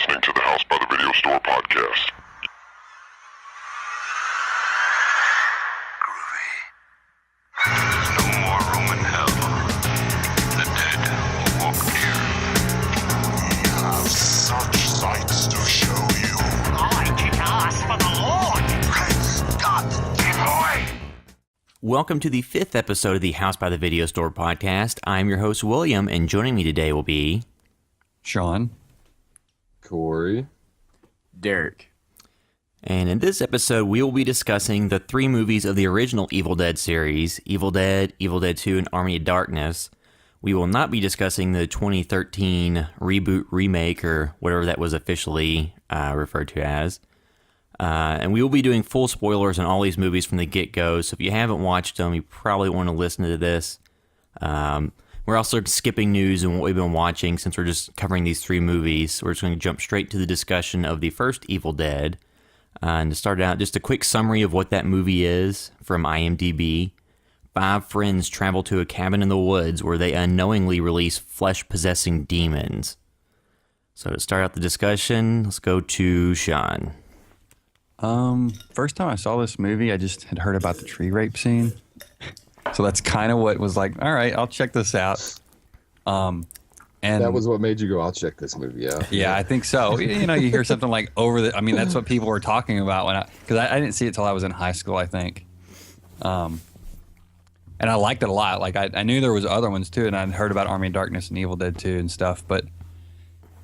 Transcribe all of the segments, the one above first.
listening to the House by the Video Store podcast. Groovy. No more room in hell. The dead will walk here. We have such sights to show you. I kick ass for the Lord. Great Scott, get away! Welcome to the 5th episode of the House by the Video Store podcast. I'm your host, William, and joining me today will be... Sean. Corey. Derek. And in this episode, we will be discussing the 3 movies of the original Evil Dead series, Evil Dead, Evil Dead 2, and Army of Darkness. We will not be discussing the 2013 reboot, remake, or whatever that was officially referred to as. And we will be doing full spoilers on all these movies from the get-go, so if you haven't watched them, you probably want to listen to this. We're also skipping news and what we've been watching since we're just covering these 3 movies. We're just going to jump straight to the discussion of the first Evil Dead. And to start out, just a quick summary of what that movie is from IMDb. 5 friends travel to a cabin in the woods where they unknowingly release flesh-possessing demons. So to start out the discussion, let's go to Sean. First time I saw this movie, I just had heard about the tree rape scene. So that's kind of what was like, all right, I'll check this out. And That was what made you go, I'll check this movie out. yeah, I think so. You know, you hear something like that's what people were talking about because I didn't see it till I was in high school, I think. And I liked it a lot. Like I knew there was other ones too, and I'd heard about Army of Darkness and Evil Dead 2 and stuff, but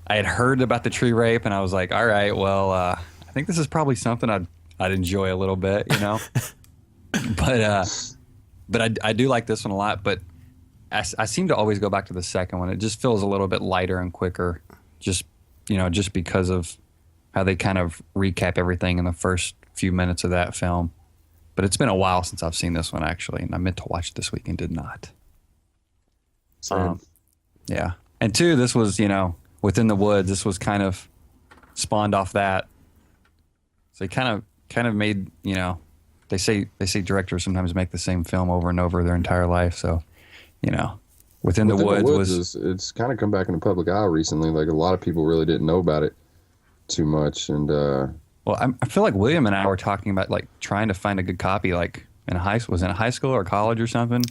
I had heard about the tree rape, and I was like, all right, well, I think this is probably something I'd enjoy a little bit, you know. But I do like this one a lot. But I seem to always go back to the second one. It just feels a little bit lighter and quicker, just because of how they kind of recap everything in the first few minutes of that film. But it's been a while since I've seen this one, actually, and I meant to watch it this week and did not. Yeah. And 2, this was, Within the Woods. This was kind of spawned off that. So they kind of made, they say directors sometimes make the same film over and over their entire life. So, Within the Woods it's kind of come back in the public eye recently. Like a lot of people really didn't know about it too much. And well, I feel like William and I were talking about like trying to find a good copy, like in high school or college or something.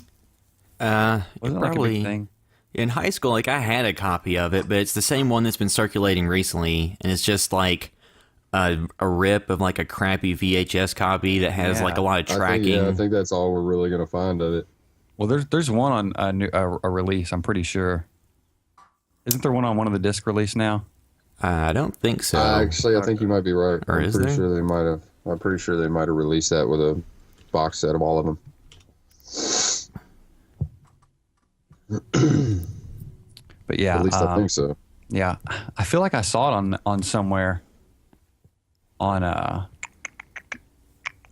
Wasn't like a probably big thing? In high school. Like I had a copy of it, but it's the same one that's been circulating recently, and it's just like a rip of like a crappy VHS copy that has like a lot of tracking. I think that's all we're really gonna find of it. Well, there's one on a release. I'm pretty sure. Isn't there one on of the disc release now? I don't think so. Actually, I think you might be right. Or I'm pretty sure they might have. I'm pretty sure they might have released that with a box set of all of them. But yeah, at least I think so. Yeah, I feel like I saw it on somewhere on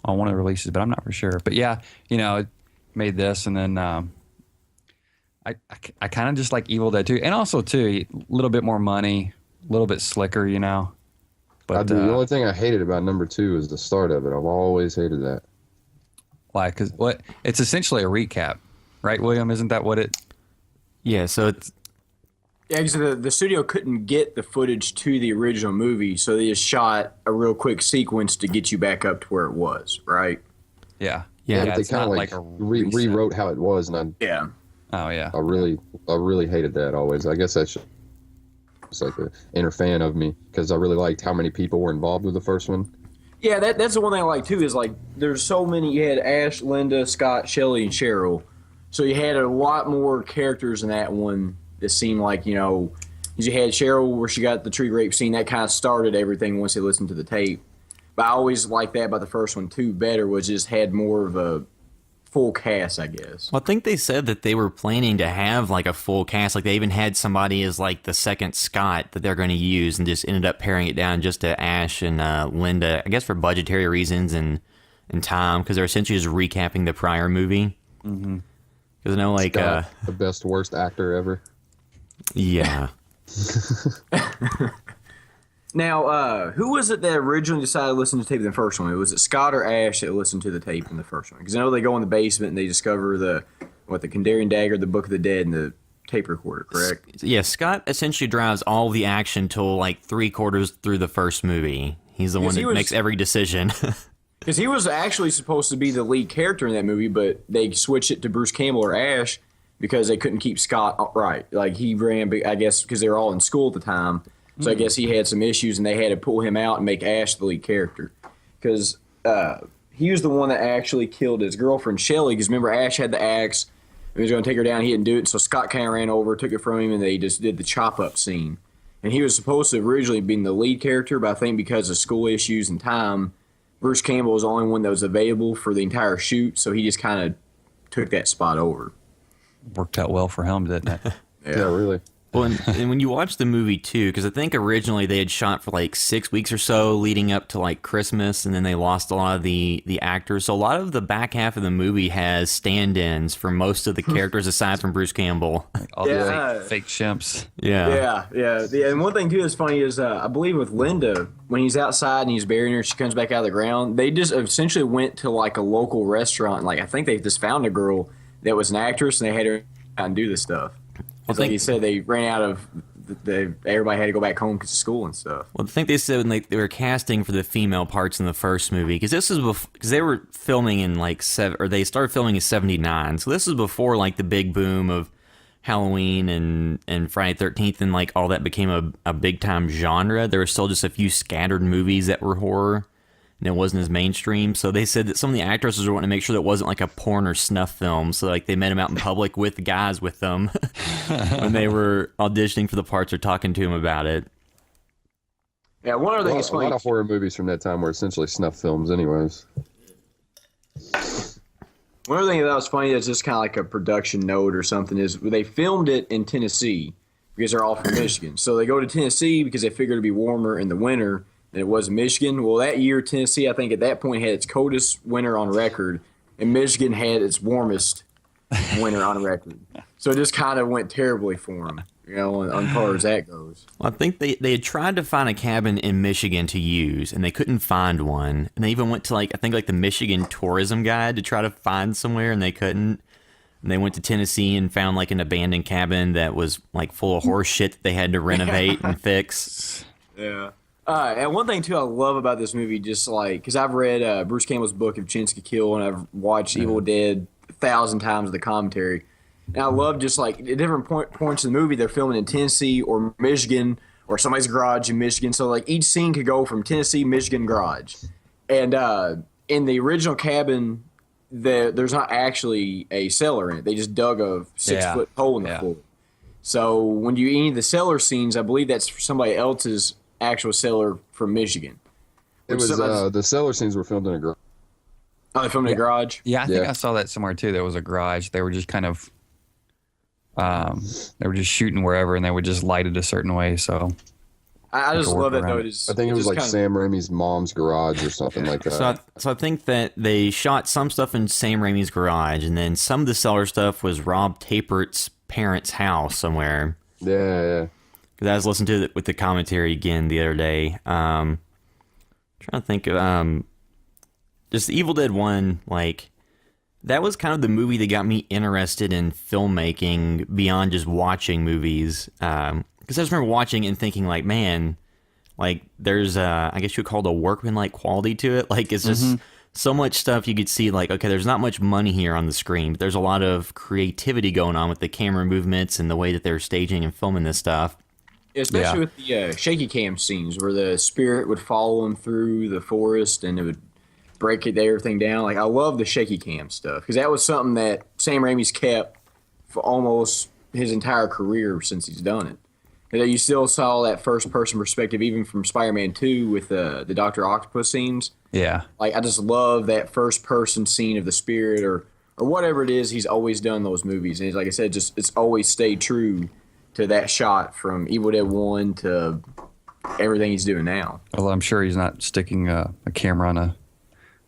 one of the releases, but I'm not for sure. But yeah, it made this, and then I kind of just like Evil Dead 2, and also too a little bit more money, a little bit slicker, But the only thing I hated about number 2 is the start of it. I've always hated that. Why? Because it's essentially a recap, right, William? Isn't that what it? Yeah, so it's... Yeah, because the studio couldn't get the footage to the original movie, so they just shot a real quick sequence to get you back up to where it was, right? Yeah. Yeah, Yeah, they it's kind of not like like a rewrote how it was, and Yeah. Oh yeah. I really hated that always. I guess that's just like the inner fan of me, because I really liked how many people were involved with the first one. Yeah, that's the one thing I like, too, is like there's so many. You had Ash, Linda, Scott, Shelley, and Cheryl. So you had a lot more characters in that one that seemed like, you had Cheryl where she got the tree rape scene. That kind of started everything once they listened to the tape. But I always liked that about the first one, too, better, was just had more of a full cast, I guess. Well, I think they said that they were planning to have like a full cast. Like they even had somebody as like the second Scott that they're going to use, and just ended up paring it down just to Ash and Linda, I guess for budgetary reasons and time, because they're essentially just recapping the prior movie. Mm-hmm. Because the best worst actor ever. Yeah. Now, who was it that originally decided to listen to the tape in the first one? Was it Scott or Ash that listened to the tape in the first one? Because I know they go in the basement and they discover the Kandarian dagger, the Book of the Dead, and the tape recorder, correct? Yeah, Scott essentially drives all the action till like 3/4 through the first movie. He's the one that makes every decision. Because he was actually supposed to be the lead character in that movie, but they switched it to Bruce Campbell or Ash because they couldn't keep Scott upright. Like, he ran, I guess, because they were all in school at the time. So I guess he had some issues, and they had to pull him out and make Ash the lead character. Because he was the one that actually killed his girlfriend, Shelly. Because remember, Ash had the axe. He was going to take her down. He didn't do it, so Scott kind of ran over, took it from him, and they just did the chop-up scene. And he was supposed to originally be the lead character, but I think because of school issues and time, Bruce Campbell was the only one that was available for the entire shoot, so he just kind of took that spot over. Worked out well for him, didn't it? Yeah, really. Well, and when you watch the movie too, because I think originally they had shot for like 6 weeks or so leading up to like Christmas, and then they lost a lot of the actors. So a lot of the back half of the movie has stand-ins for most of the characters aside from Bruce Campbell. Like all the fake chimps. Yeah. And one thing too that's funny is I believe with Linda, when he's outside and he's burying her, she comes back out of the ground. They just essentially went to like a local restaurant. Like, I think they just found a girl that was an actress, and they had her out and do this stuff. Like you said, they ran out of. Everybody had to go back home because of school and stuff. Well, I think they said when they were casting for the female parts in the first movie, because this is because they were filming in like they started filming in '79, so this is before like the big boom of Halloween and Friday the 13th, and like all that became a big time genre. There were still just a few scattered movies that were horror, and it wasn't as mainstream. So they said that some of the actresses were wanting to make sure that it wasn't like a porn or snuff film. So like they met him out in public with guys with them when they were auditioning for the parts or talking to him about it. Yeah, one other thing is funny. A lot of horror movies from that time were essentially snuff films anyways. One other thing that was funny that's just kind of like a production note or something is they filmed it in Tennessee because they're all from Michigan. So they go to Tennessee because they figured it'd be warmer in the winter than it was in Michigan. Well, that year, Tennessee, I think at that point, had its coldest winter on record, and Michigan had its warmest winter on record. So it just kind of went terribly for them, you know, as far as that goes. Well, I think they had tried to find a cabin in Michigan to use, and they couldn't find one. And they even went to I think the Michigan Tourism Guide to try to find somewhere, and they couldn't. And they went to Tennessee and found like an abandoned cabin that was like full of horse shit that they had to renovate and fix. Yeah. And one thing, too, I love about this movie, just like, because I've read Bruce Campbell's book of Chins to Kill, and I've watched Evil Dead 1,000 times, the commentary. And I love just like at different points in the movie, they're filming in Tennessee or Michigan or somebody's garage in Michigan. So like each scene could go from Tennessee, Michigan, garage. And in the original cabin, there's not actually a cellar in it. They just dug a 6-foot hole in the floor. So when you any of the cellar scenes, I believe that's for somebody else's actual cellar from Michigan. It was the cellar scenes were filmed in a garage. Oh, they filmed in a garage? Yeah, I think I saw that somewhere too. There was a garage. They were just kind of they were just shooting wherever, and they would just light it a certain way. So I just love that though. I think it was like Sam Raimi's mom's garage or something like that. So I think that they shot some stuff in Sam Raimi's garage, and then some of the cellar stuff was Rob Tapert's parents' house somewhere. Yeah. Because I was listening to it with the commentary again the other day. Trying to think of just Evil Dead 1, like that was kind of the movie that got me interested in filmmaking beyond just watching movies. Because I just remember watching and thinking like, man, like there's I guess you would call it a workman-like quality to it. Like it's just so much stuff you could see like, okay, there's not much money here on the screen, but there's a lot of creativity going on with the camera movements and the way that they're staging and filming this stuff. Especially with the shaky cam scenes where the spirit would follow him through the forest and it would break everything down. Like, I love the shaky cam stuff because that was something that Sam Raimi's kept for almost his entire career since he's done it. And you still saw that first-person perspective even from Spider-Man 2 with the Dr. Octopus scenes. Yeah. Like, I just love that first-person scene of the spirit or whatever it is he's always done in those movies. And like I said, it's always stayed true to that shot from Evil Dead 1 to everything he's doing now. Well, I'm sure he's not sticking a camera on a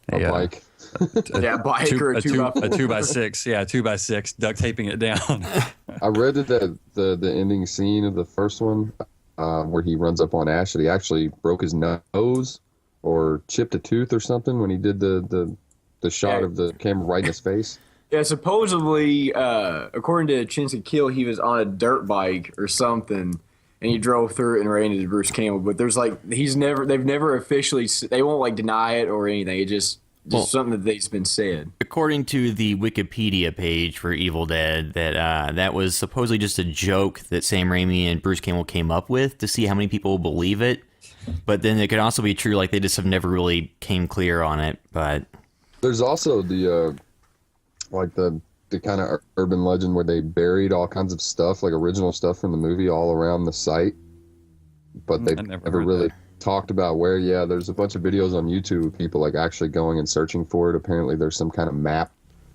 bike. Bike or a 2x6. Yeah, 2x6, duct taping it down. I read that the ending scene of the first one, where he runs up on Ash, that he actually broke his nose or chipped a tooth or something when he did the shot of the camera right in his face. Yeah, supposedly, according to Chins Kill, he was on a dirt bike or something, and he drove through it and ran into Bruce Campbell. But there's like they've never officially, they won't like deny it or anything. It just something that's been said. According to the Wikipedia page for Evil Dead, that was supposedly just a joke that Sam Raimi and Bruce Campbell came up with to see how many people will believe it. But then it could also be true, like they just have never really came clear on it. But there's also the the kind of urban legend where they buried all kinds of stuff, like original stuff from the movie, all around the site. But they never really talked about where. Yeah, there's a bunch of videos on YouTube of people like actually going and searching for it. Apparently, there's some kind of map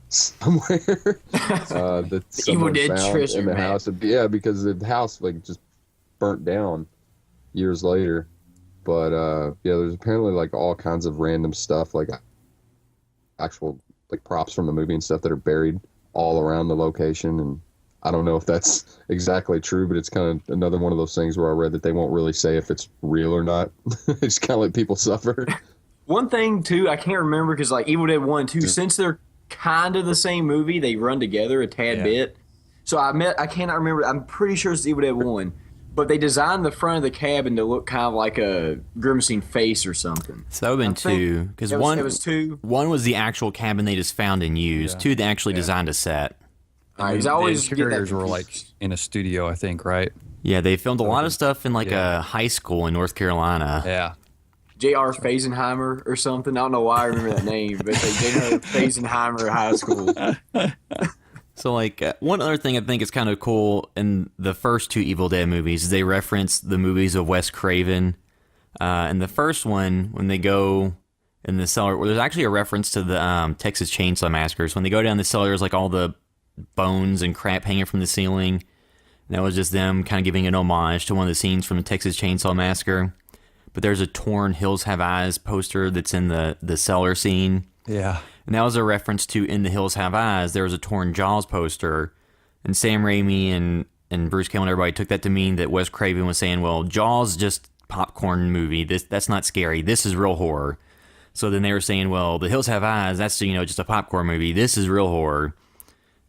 somewhere that someone found in the house. Yeah, because the house like just burnt down years later. But yeah, there's apparently like all kinds of random stuff, like actual like props from the movie and stuff that are buried all around the location. And I don't know if that's exactly true, but it's kind of another one of those things where I read that they won't really say if it's real or not. It's kind of let people suffer. One thing too, I can't remember because like Evil Dead 1 and 2, since they're kind of the same movie, they run together a tad bit. So I cannot remember. I'm pretty sure it's Evil Dead 1. But they designed the front of the cabin to look kind of like a grimacing face or something. So that would have been 2. Because it was 2. 1 was the actual cabin they just found and used. 2, they actually designed a set. All right, always the interiors were like in a studio, I think, right? Yeah, they filmed a lot of stuff in like a high school in North Carolina. Yeah. J.R. Fazenheimer or something. I don't know why I remember that name, but it's like J.R. Fazenheimer High School. So, like, one other thing I think is kind of cool in the first 2 Evil Dead movies is they reference the movies of Wes Craven. In the first one, when they go in the cellar, there's actually a reference to the Texas Chainsaw Massacre. So when they go down the cellar, there's like all the bones and crap hanging from the ceiling. And that was just them kind of giving an homage to one of the scenes from the Texas Chainsaw Massacre. But there's a torn Hills Have Eyes poster that's in the cellar scene. Yeah. And that was a reference to In the Hills Have Eyes. There was a torn Jaws poster. And Sam Raimi and Bruce Campbell and everybody took that to mean that Wes Craven was saying, well, Jaws just popcorn movie. That's not scary. This is real horror. So then they were saying, well, The Hills Have Eyes, that's, just a popcorn movie. This is real horror.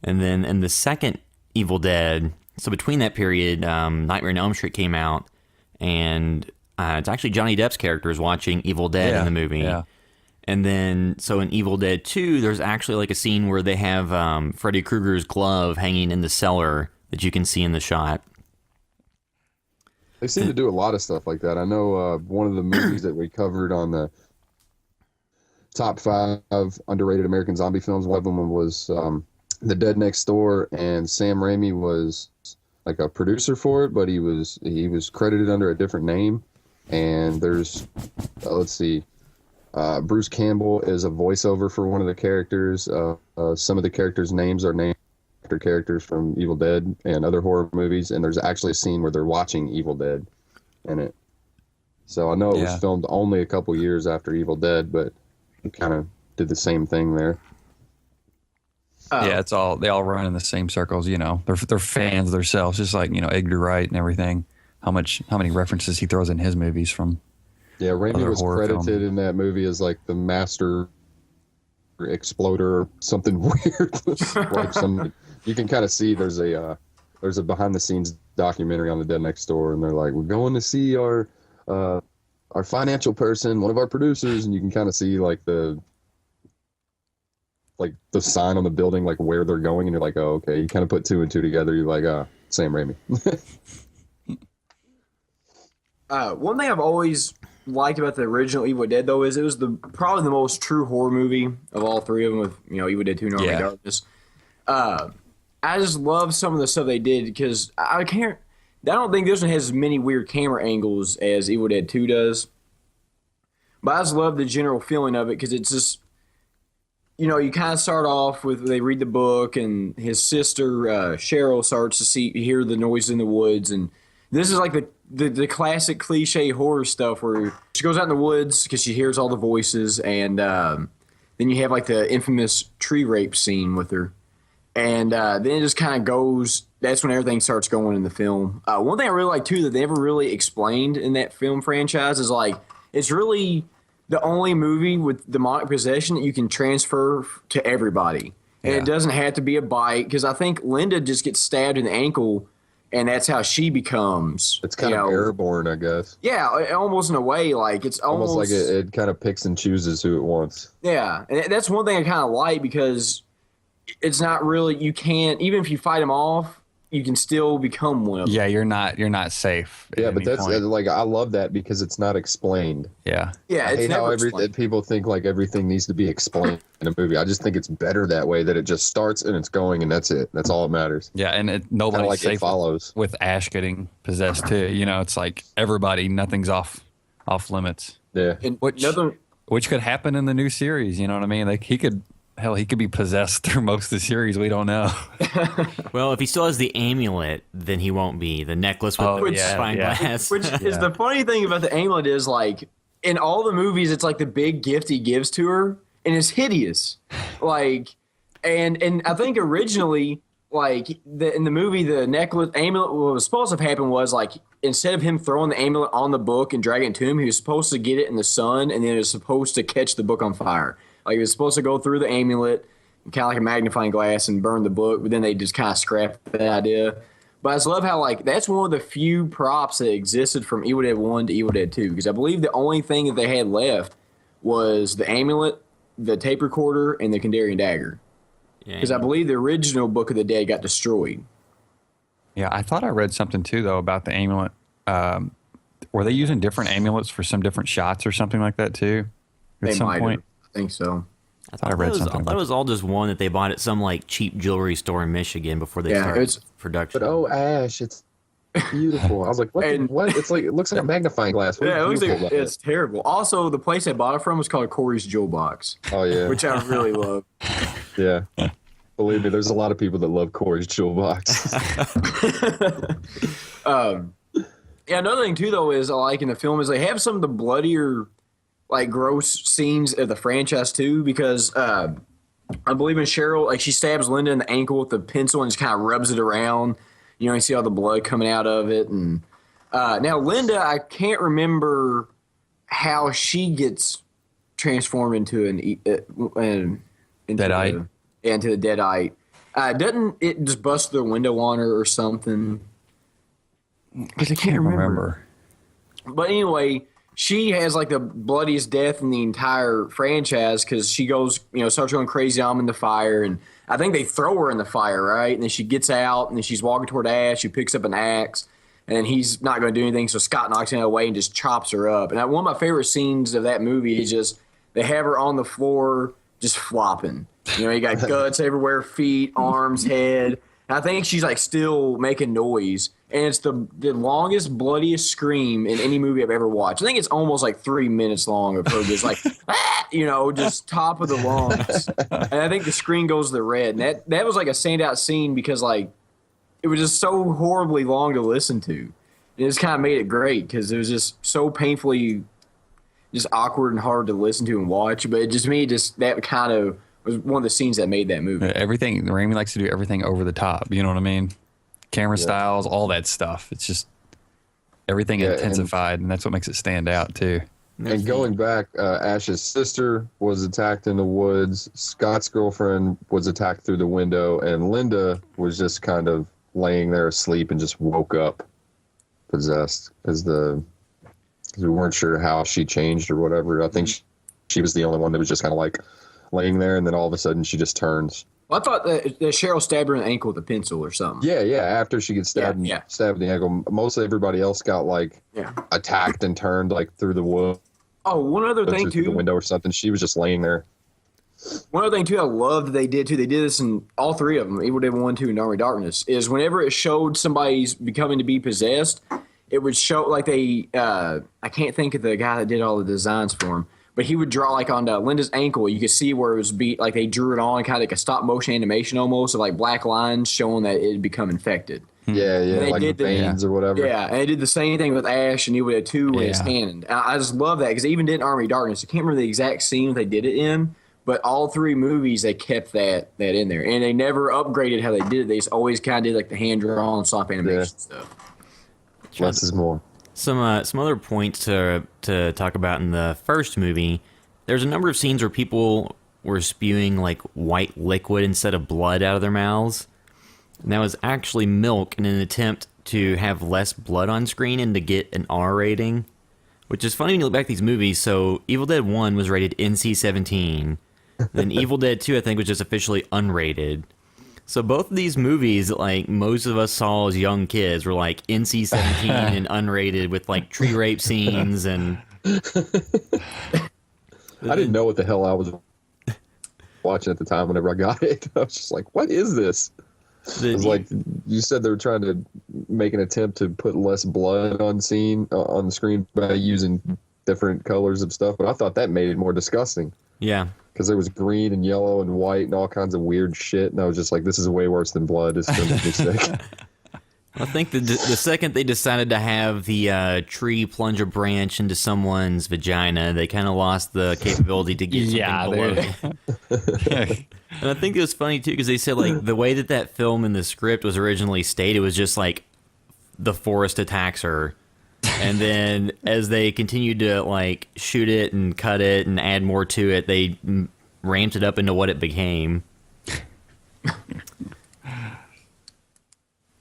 And then in the second Evil Dead, so between that period, Nightmare on Elm Street came out. And it's actually Johnny Depp's character is watching Evil Dead in the movie. Yeah. And then, so in Evil Dead 2, there's actually like a scene where they have Freddy Krueger's glove hanging in the cellar that you can see in the shot. They seem to do a lot of stuff like that. I know one of the movies that we covered on the top 5 underrated American zombie films, one of them was The Dead Next Door, and Sam Raimi was like a producer for it, but he was credited under a different name. And there's, let's see, Bruce Campbell is a voiceover for one of the characters. Some of the characters' names are named after characters from Evil Dead and other horror movies, and there's actually a scene where they're watching Evil Dead in it. So I know it was filmed only a couple years after Evil Dead, but it kind of did the same thing there. Yeah, they all run in the same circles, They're fans of themselves, just like, Edgar Wright and everything. How many references he throws in his movies from. Yeah, Raimi was credited in that movie as like the master exploder or something weird. Like you can kind of see there's a behind the scenes documentary on The Dead Next Door, and they're like, we're going to see our financial person, one of our producers, and you can kind of see like the sign on the building, like where they're going, and you're like, oh, okay. You kind of put 2 and 2 together. You're like, Sam Raimi. One thing I've always liked about the original Evil Dead, though, is it was probably the most true horror movie of all 3 of them, with Evil Dead 2 and Army of Darkness. I just love some of the stuff they did because I don't think this one has as many weird camera angles as Evil Dead 2 does. But I just love the general feeling of it because it's just, you kind of start off with they read the book and his sister Cheryl starts to hear the noise in the woods, and this is like the classic cliche horror stuff where she goes out in the woods because she hears all the voices, and then you have like the infamous tree rape scene with her, and then it just kind of goes. That's when everything starts going in the film. One thing I really like too that they never really explained in that film franchise is like it's really the only movie with demonic possession that you can transfer to everybody. And Yeah. it doesn't have to be a bite, because I think Linda just gets stabbed in the ankle, and that's how she becomes. It's kind of airborne, I guess. Yeah, almost in a way, like it's Almost like it kind of picks and chooses who it wants. Yeah, and that's one thing I kind of like, because it's not really, you can't, even if you fight them off, you can still become one of them. Yeah, you're not safe. at Yeah, but any that's point. like, I love that because it's not explained. Yeah. Yeah, I it's hate how never explained. people think like everything needs to be explained in a movie. I just think it's better that way, that it just starts and it's going and that's it. That's all that matters. Yeah, and Kind nobody's of like safe it follows. with Ash getting possessed too. You know, it's like everybody, nothing's off limits, Yeah. And Which- another, which could happen in the new series. You know what I mean? Like he could be possessed through most of the series. We don't know. Well, if he still has the amulet, then he won't be. The necklace with Oh, the yeah, spyglass. which is the funny thing about the amulet is, like, in all the movies, it's like the big gift he gives to her, and it's hideous. Like, and I think originally, like, in the movie, the necklace, amulet, what was supposed to have happened was, like, instead of him throwing the amulet on the book and dragging it to him, he was supposed to get it in the sun, and then it was supposed to catch the book on fire. Like, he was supposed to go through the amulet, kind of like a magnifying glass, and burn the book, but then they just kind of scrapped that idea. But I just love how, like, that's one of the few props that existed from Evil Dead 1 to Evil Dead 2, because I believe the only thing that they had left was the amulet, the tape recorder, and the Kandarian dagger. Because I believe the original Book of the Dead got destroyed. Yeah, I thought I read something too though about the amulet. Were they using different amulets for some different shots or something like that too? At They some might point, have. I think so. I thought I read something. I thought about it was all just one that they bought at some like cheap jewelry store in Michigan before they Yeah, started it's- production. But Ash, it's beautiful. I was like, what? And- What? It's like, it looks like a magnifying glass. What Yeah, it is looks like beautiful about it's terrible. Also, the place I bought it from was called Corey's Jewel Box, it? Oh yeah, which I really love. yeah. Believe me, there's a lot of people that love Corey's Jewel Box. Yeah, another thing too, though, is I like in the film is they have some of the bloodier, like, gross scenes of the franchise too, because I believe in Cheryl, like, she stabs Linda in the ankle with the pencil and just kind of rubs it around. You know, you see all the blood coming out of it, and now Linda, I can't remember how she gets transformed into into Deadite? into the Deadite. Doesn't it just bust the window on her or something? Because I can't remember. But anyway, she has like the bloodiest death in the entire franchise, because she goes, starts going crazy on him in the fire, and I think they throw her in the fire, right? And then she gets out, and then she's walking toward Ash. She picks up an axe, and he's not going to do anything, so Scott knocks him away and just chops her up. And one of my favorite scenes of that movie is just they have her on the floor just flopping. You got guts everywhere, feet, arms, head. And I think she's like still making noise. And it's the longest, bloodiest scream in any movie I've ever watched. I think it's almost like 3 minutes long of her just like, just top of the lungs. And I think the screen goes to the red. And that was like a standout scene because, like, it was just so horribly long to listen to. And it just kind of made it great because it was just so painfully just awkward and hard to listen to and watch. But it just made that kind of was one of the scenes that made that movie. everything. Raimi likes to do everything over the top. You know what I mean? Camera styles, all that stuff. It's just everything intensified, and that's what makes it stand out too. And going back, Ash's sister was attacked in the woods. Scott's girlfriend was attacked through the window, and Linda was just kind of laying there asleep and just woke up possessed because we weren't sure how she changed or whatever. I think she was the only one that was just kind of like laying there, and then all of a sudden she just turns. Well, I thought that Cheryl stabbed her in the ankle with a pencil or something. Yeah. After she gets stabbed, stabbed in the ankle, most everybody else got like attacked and turned like through the wood. Oh, one other thing through the too. window or something. She was just laying there. One other thing too, I love that they did too. They did this in all three of them, Evil Dead 1, 2, and Army of Darkness. Is whenever it showed somebody's becoming to be possessed, it would show like they. I can't think of the guy that did all the designs for him, but he would draw like on Linda's ankle. You could see where it was like they drew it on, kind of like a stop motion animation almost, of like black lines showing that it had become infected. Yeah, They like the did veins or whatever. Yeah, and they did the same thing with Ash and Evil Dead 2 when it's canon. I just love that because they even did Army of Darkness. I can't remember the exact scene they did it in, but all three movies they kept that in there, and they never upgraded how they did it. They just always kind of did like the hand drawn stop animation stuff. Less is more. Some other points to talk about in the first movie. There's a number of scenes where people were spewing like white liquid instead of blood out of their mouths. And that was actually milk in an attempt to have less blood on screen and to get an R rating. Which is funny when you look back at these movies. So Evil Dead 1 was rated NC-17. Then Evil Dead 2, I think, was just officially unrated. So both of these movies, like most of us saw as young kids, were like NC-17 and unrated with like tree rape scenes and. I didn't know what the hell I was watching at the time. Whenever I got it, I was just like, "What is this?" It was like you said they were trying to make an attempt to put less blood on the screen by using different colors of stuff, but I thought that made it more disgusting. Yeah. Because there was green and yellow and white and all kinds of weird shit, and I was just like, "This is way worse than blood. It's going to make me sick." I think the second they decided to have the tree plunge a branch into someone's vagina, they kind of lost the capability to get something below. And I think it was funny too because they said like the way that film in the script was originally stated was just like the forest attacks her. And then as they continued to like shoot it and cut it and add more to it, they ramped it up into what it became.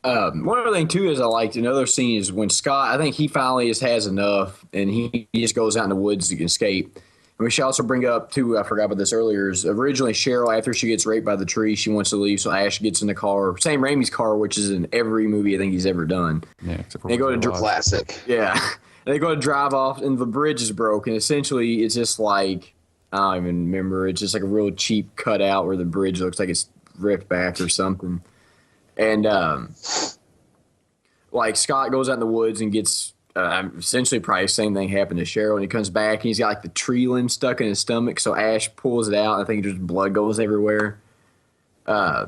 One other thing too is I liked another scene is when Scott, I think he finally has enough and he just goes out in the woods to escape. And we should also bring up too, I forgot about this earlier, is originally Cheryl, after she gets raped by the tree, she wants to leave, so Ash gets in the car, Sam Raimi's car, which is in every movie I think he's ever done. Yeah, except for they go to classic. Yeah. And they go to drive off and the bridge is broken. Essentially it's just like, I don't even remember, it's just like a real cheap cutout where the bridge looks like it's ripped back or something. And like Scott goes out in the woods and gets essentially probably the same thing happened to Cheryl, and he comes back and he's got like the tree limb stuck in his stomach, so Ash pulls it out and I think just blood goes everywhere. I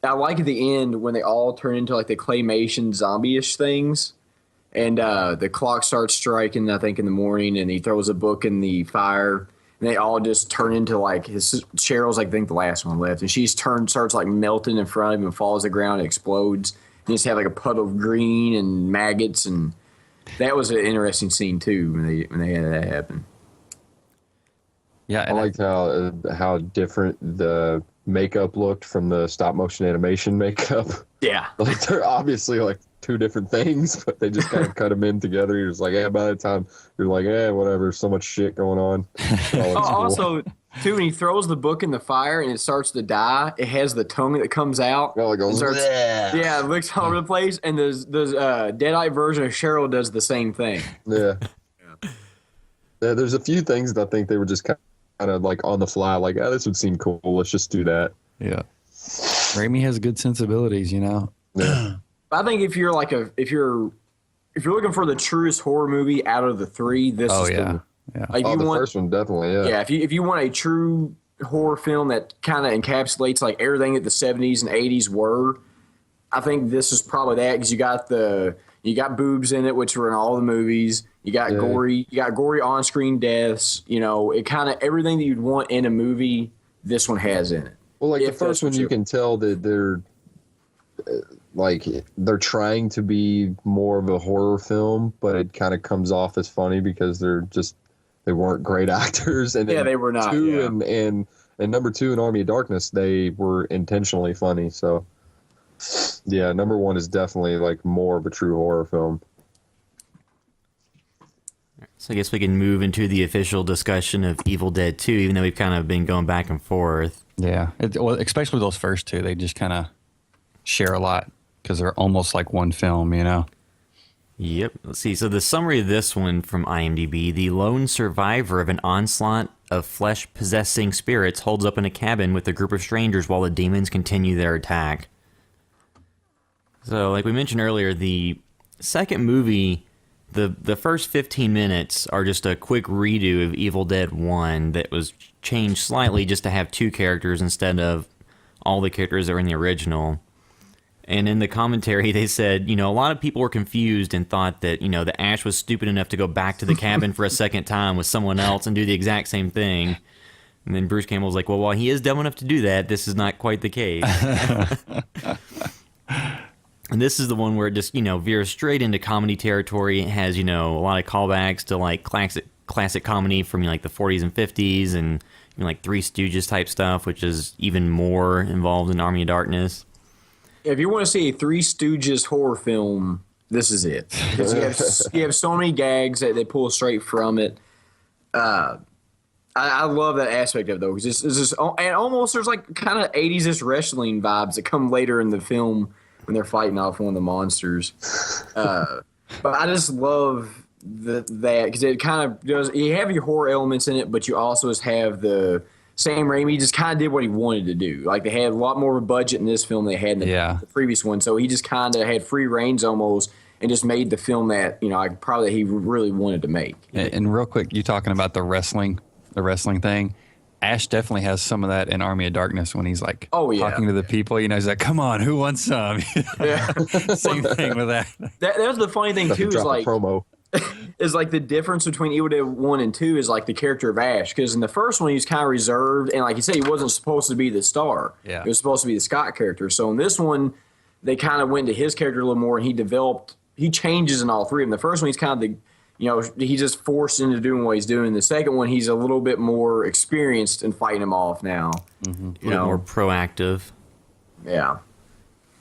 like at the end when they all turn into like the claymation zombie-ish things, and the clock starts striking I think in the morning, and he throws a book in the fire and they all just turn into like Cheryl's like I think the last one left, and she's starts like melting in front of him and falls to the ground and explodes. And you just have like a puddle of green and maggots, and that was an interesting scene too when they had that happen. Yeah, I liked how different the makeup looked from the stop motion animation makeup. Yeah, like they're obviously like two different things, but they just kind of cut them in together. You're just like, by the time you're like, whatever, so much shit going on. Also, too, when he throws the book in the fire and it starts to die, it has the tongue that comes out. Oh, it goes, yeah, it looks all over the place. And the Deadite version of Cheryl does the same thing. Yeah. There's a few things that I think they were just kind of like on the fly, like, this would seem cool. Let's just do that. Yeah. Raimi has good sensibilities, you know. Yeah. I think if you're looking for the truest horror movie out of the three, this is the one. Yeah. Like the first one definitely, yeah. Yeah, if you want a true horror film that kind of encapsulates like everything that the 70s and 80s were, I think this is probably that, because you got boobs in it, which were in all the movies. You got gory on-screen deaths. You know, it kind of everything that you'd want in a movie, this one has in it. Well, like the first one, you can tell that they're trying to be more of a horror film, but it kind of comes off as funny because they weren't great actors. And they were not. And number two in Army of Darkness, they were intentionally funny. So yeah, number one is definitely like more of a true horror film. So I guess we can move into the official discussion of Evil Dead 2, even though we've kind of been going back and forth. Yeah, especially those first two, they just kind of share a lot because they're almost like one film, you know? Yep. Let's see. So the summary of this one from IMDb: the lone survivor of an onslaught of flesh-possessing spirits holds up in a cabin with a group of strangers while the demons continue their attack. So like we mentioned earlier, the second movie, the first 15 minutes are just a quick redo of Evil Dead 1 that was changed slightly just to have two characters instead of all the characters that were in the original. And in the commentary, they said, a lot of people were confused and thought that, the Ash was stupid enough to go back to the cabin for a second time with someone else and do the exact same thing. And then Bruce Campbell was like, well, while he is dumb enough to do that, this is not quite the case. And this is the one where it just, veers straight into comedy territory. It has, a lot of callbacks to, like, classic comedy from like the 40s and 50s, and like Three Stooges type stuff, which is even more involved in Army of Darkness. If you want to see a Three Stooges horror film, this is it. 'Cause you have so many gags that they pull straight from it. I love that aspect of it, though. It's just, and almost there's like kind of 80s-ish wrestling vibes that come later in the film when they're fighting off one of the monsters. But I just love that because it kind of does. You have your horror elements in it, but you also just have the Sam Raimi just kind of did what he wanted to do. Like they had a lot more of a budget in this film than they had in the previous one, so he just kind of had free reins almost. And just made the film that he really wanted to make. And real quick, you talking about the wrestling thing? Ash definitely has some of that in Army of Darkness when he's like talking to the people. He's like, "Come on, who wants some?" Same thing with that. That was the funny thing too. Is like promo. Is like the difference between Evil Dead 1 and 2 is like the character of Ash, because in the first one he was kind of reserved and like you said he wasn't supposed to be the star. Yeah, he was supposed to be the Scott character. So in this one they kind of went into his character a little more and he changes in all three of them. The first one, he's kind of he's just forced into doing what he's doing. The second one, he's a little bit more experienced in fighting them off now. Mm-hmm. A little more proactive. Yeah.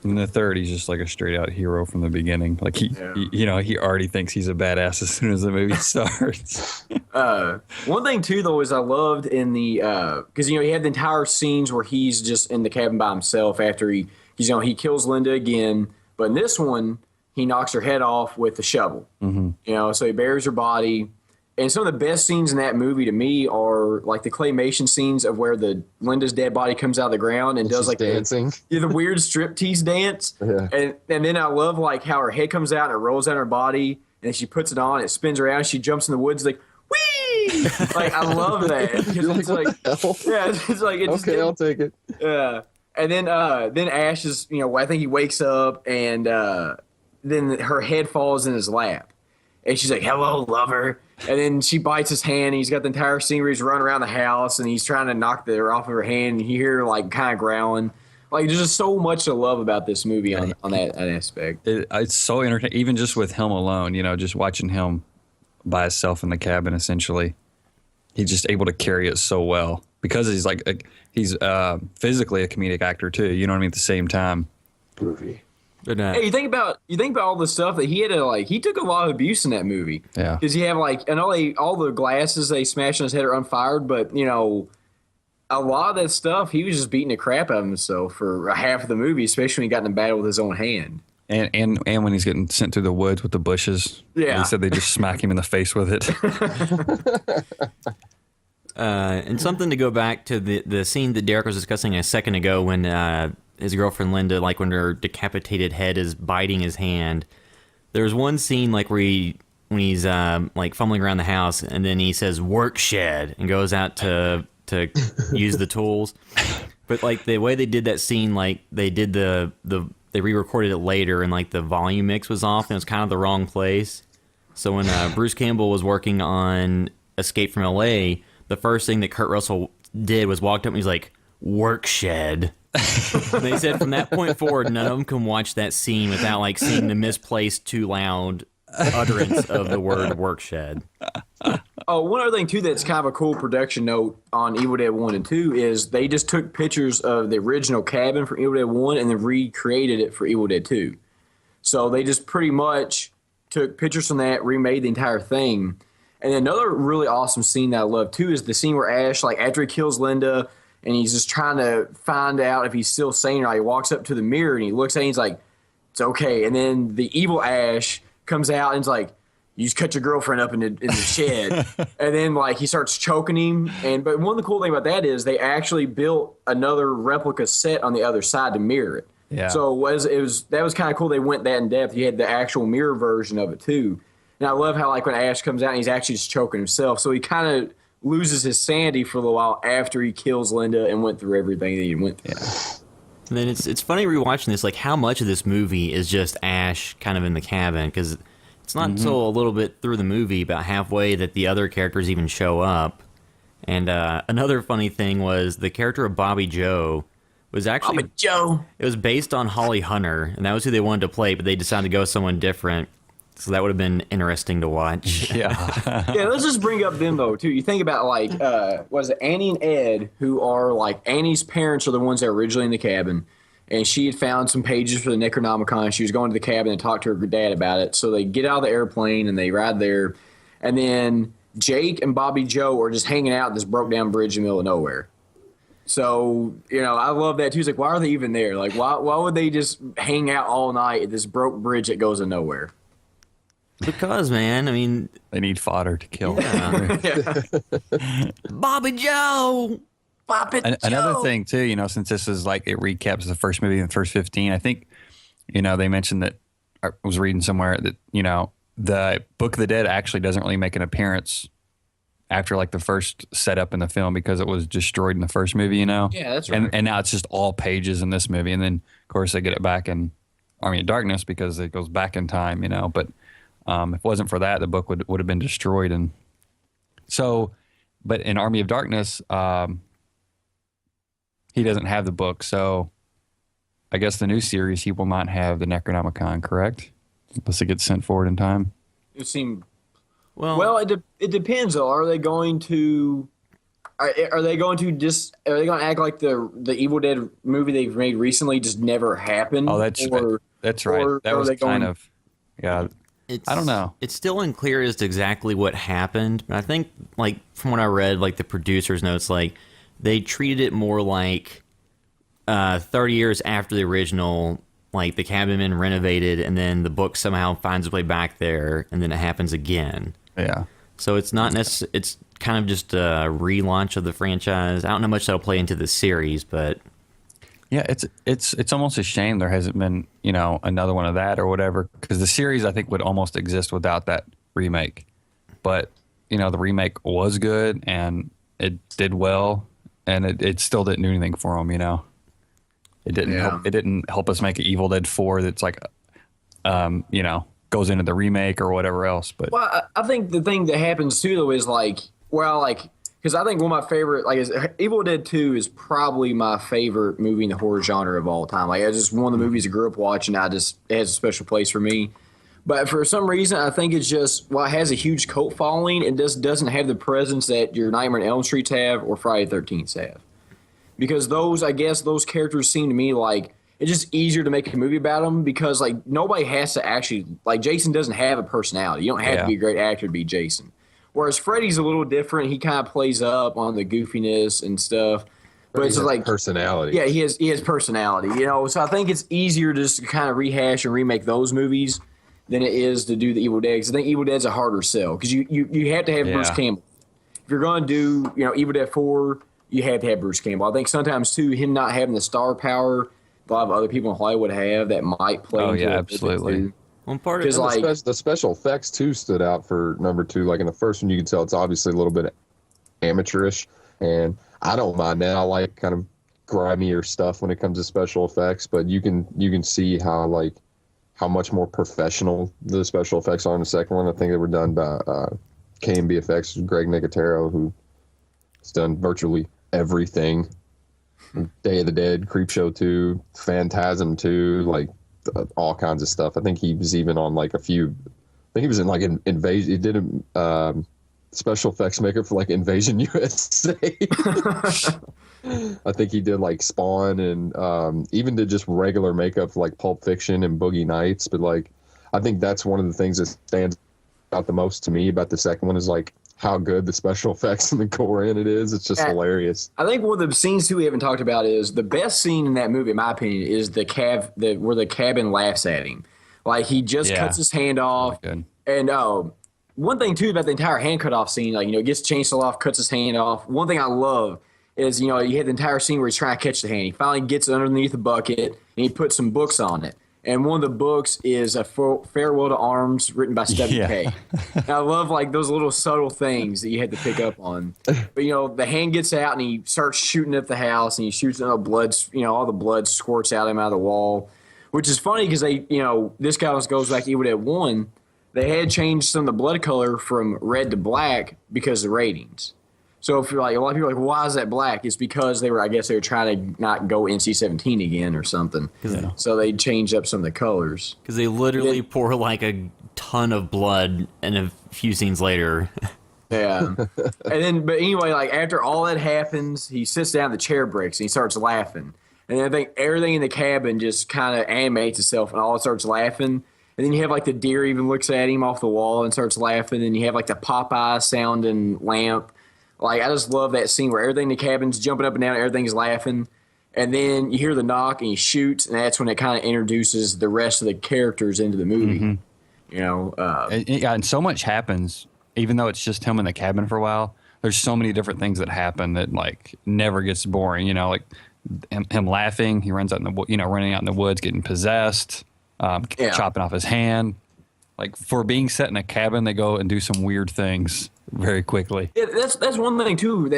And the third, he's just like a straight out hero from the beginning. Like he already thinks he's a badass as soon as the movie starts. One thing too, though, is I loved in the because he had the entire scenes where he's just in the cabin by himself after he kills Linda again, but in this one. He knocks her head off with the shovel. Mm-hmm. So he buries her body. And some of the best scenes in that movie to me are like the claymation scenes of where Linda's dead body comes out of the ground and does like dancing. The weird striptease dance. Yeah. And then I love like how her head comes out and it rolls out her body and then she puts it on, it spins around, she jumps in the woods like, whee! Like I love that. It's like, it's like okay, I'll take it. Yeah. And then Ash is, I think he wakes up and then her head falls in his lap. And she's like, hello, lover. And then she bites his hand. And he's got the entire scene where he's running around the house and he's trying to knock her off of her hand. And you hear her like kind of growling. Like there's just so much to love about this movie on that aspect. It's so entertaining, even just with him alone, just watching him by himself in the cabin, essentially. He's just able to carry it so well because he's physically a comedic actor too. You know what I mean? At the same time. Groovy. But, hey, you think about all the stuff that he had to he took a lot of abuse in that movie. Yeah. Because you have all the glasses they smashed on his head are unfired, but a lot of that stuff he was just beating the crap out of himself for half of the movie, especially when he got in a battle with his own hand. And when he's getting sent through the woods with the bushes. Yeah. They said they just smack him in the face with it. And something to go back to the scene that Derek was discussing a second ago when his girlfriend Linda, like when her decapitated head is biting his hand. There's one scene like when he's like fumbling around the house and then he says work shed and goes out to use the tools. But like the way they did that scene, like they did they re-recorded it later and like the volume mix was off and it was kind of the wrong place. So when Bruce Campbell was working on Escape from LA, the first thing that Kurt Russell did was walked up and he's like, work shed. And they said from that point forward, none of them can watch that scene without like seeing the misplaced, too loud utterance of the word work shed. Oh, one other thing too that's kind of a cool production note on Evil Dead 1 and 2 is they just took pictures of the original cabin for Evil Dead 1 and then recreated it for Evil Dead 2. So they just pretty much took pictures from that, remade the entire thing. And another really awesome scene that I love too is the scene where Ash, like after he kills Linda, and he's just trying to find out if he's still sane or not. He walks up to the mirror and he looks at it and he's like, it's okay. And then the evil Ash comes out and is like, you just cut your girlfriend up in the shed. And then like he starts choking him. But one of the cool things about that is they actually built another replica set on the other side to mirror it. Yeah. So that was kind of cool. They went that in depth. You had the actual mirror version of it too. And I love how like when Ash comes out and he's actually just choking himself. So he kind of loses his sanity for a little while after he kills Linda and went through everything that he went through. Yeah. And then it's funny rewatching this, like how much of this movie is just Ash kind of in the cabin, because it's not until a little bit through the movie, about halfway, that the other characters even show up. And another funny thing was the character of Bobby Joe was actually... Bobby Joe! It was based on Holly Hunter, and that was who they wanted to play, but they decided to go with someone different. So that would have been interesting to watch. Yeah. Yeah, let's just bring up Bimbo too. You think about like was it Annie and Ed, who are like Annie's parents are the ones that were originally in the cabin, and she had found some pages for the Necronomicon. She was going to the cabin and talk to her dad about it. So they get out of the airplane and they ride there, and then Jake and Bobby Joe are just hanging out at this broke down bridge in the middle of nowhere. So, I love that too. It's like, why are they even there? Like, why would they just hang out all night at this broke bridge that goes to nowhere? Because, man, I mean, They need fodder to kill. yeah. Bobby Joe. Bobby Joe. Another thing too, since this is like it recaps the first movie in the first 15, I think, they mentioned that I was reading somewhere that, the Book of the Dead actually doesn't really make an appearance after like the first setup in the film because it was destroyed in the first movie, Yeah, that's right. And now it's just all pages in this movie. And then of course they get it back in Army of Darkness because it goes back in time, but if it wasn't for that, the book would have been destroyed. And so, but in Army of Darkness, he doesn't have the book. So I guess the new series, he will not have the Necronomicon, correct? Unless it gets sent forward in time. It seemed Well, it depends though. Are they going to act like the Evil Dead movie they've made recently just never happened? Oh, that's right. or That are was they going- kind of, yeah. I don't know. It's still unclear as to exactly what happened, but I think, like, from what I read, like, the producer's notes, like, they treated it more like 30 years after the original, like, the cabin been renovated, and then the book somehow finds its way back there, and then it happens again. Yeah. So it's not necessarily, it's kind of just a relaunch of the franchise. I don't know how much that'll play into the series, but... Yeah, it's almost a shame there hasn't been, another one of that or whatever, because the series I think would almost exist without that remake. But, the remake was good and it did well, and it still didn't do anything for them, It didn't help, it didn't help us make an Evil Dead 4 that's like goes into the remake or whatever else. But I think the thing that happens too though is because I think one of my favorite, is Evil Dead 2 is probably my favorite movie in the horror genre of all time. Like, it's just one of the movies I grew up watching. It has a special place for me. But for some reason, I think it's just, it has a huge cult following. It just doesn't have the presence that your Nightmare on Elm Street have or Friday the 13th have. Because those characters seem to me like, it's just easier to make a movie about them because, nobody has to actually, Jason doesn't have a personality. You don't have to be a great actor to be Jason. Whereas Freddy's a little different. He kind of plays up on the goofiness and stuff. But it's like personality. Yeah, he has personality. So I think it's easier just to kind of rehash and remake those movies than it is to do the Evil Dead. Because I think Evil Dead's a harder sell because you have to have Bruce Campbell. If you're going to do Evil Dead 4, you have to have Bruce Campbell. I think sometimes too him not having the star power a lot of other people in Hollywood have that might play. Oh into yeah, it absolutely. One part of The special effects too stood out for number 2. Like in the first one, you can tell it's obviously a little bit amateurish, and I don't mind that. I like kind of grimier stuff when it comes to special effects, but you can see how much more professional the special effects are in the second one. I think they were done by KMBFX, Greg Nicotero, who has done virtually everything. Day of the Dead, Creepshow 2, Phantasm 2, all kinds of stuff. I think he was even on a few. I think he was in Invasion. He did a special effects maker for Invasion USA. I think he did Spawn and even did just regular makeup for Pulp Fiction and Boogie Nights. But I think that's one of the things that stands out the most to me about the second one is how good the special effects and the gore in it is. It's just hilarious. I think one of the scenes too we haven't talked about is the best scene in that movie, in my opinion, is where the cabin laughs at him. He just cuts his hand off. Good. And one thing too about the entire hand cut off scene, gets chainsaw off, cuts his hand off. One thing I love is you had the entire scene where he's trying to catch the hand. He finally gets it underneath the bucket and he puts some books on it. And one of the books is a Farewell to Arms written by Stephen Kay. And I love those little subtle things that you had to pick up on. But the hand gets out and he starts shooting at the house and he shoots and all the blood squirts out of the wall, which is funny because they this guy goes back to Evil Dead 1. They had changed some of the blood color from red to black because of the ratings. So if you're like, a lot of people are like, why is that black? It's because I guess they were trying to not go NC-17 again or something. So they changed up some of the colors. Because they literally pour like a ton of blood and a few scenes later. Yeah. But anyway, like after all that happens, he sits down, the chair breaks, and he starts laughing. And then I think everything in the cabin just kind of animates itself, and all it starts laughing. And then you have like the deer even looks at him off the wall and starts laughing. And you have like the Popeye sounding lamp. Like, I just love that scene where everything in the cabin's jumping up and down, everything's laughing. And then you hear the knock and he shoots, and that's when it kind of introduces the rest of the characters into the movie. Mm-hmm. You know? And so much happens, even though it's just him in the cabin for a while. There's so many different things that happen that, like, never gets boring. You know, like him laughing, he runs out running out in the woods, getting possessed, chopping off his hand. Like, for being set in a cabin, they go and do some weird things very quickly. Yeah, that's one thing too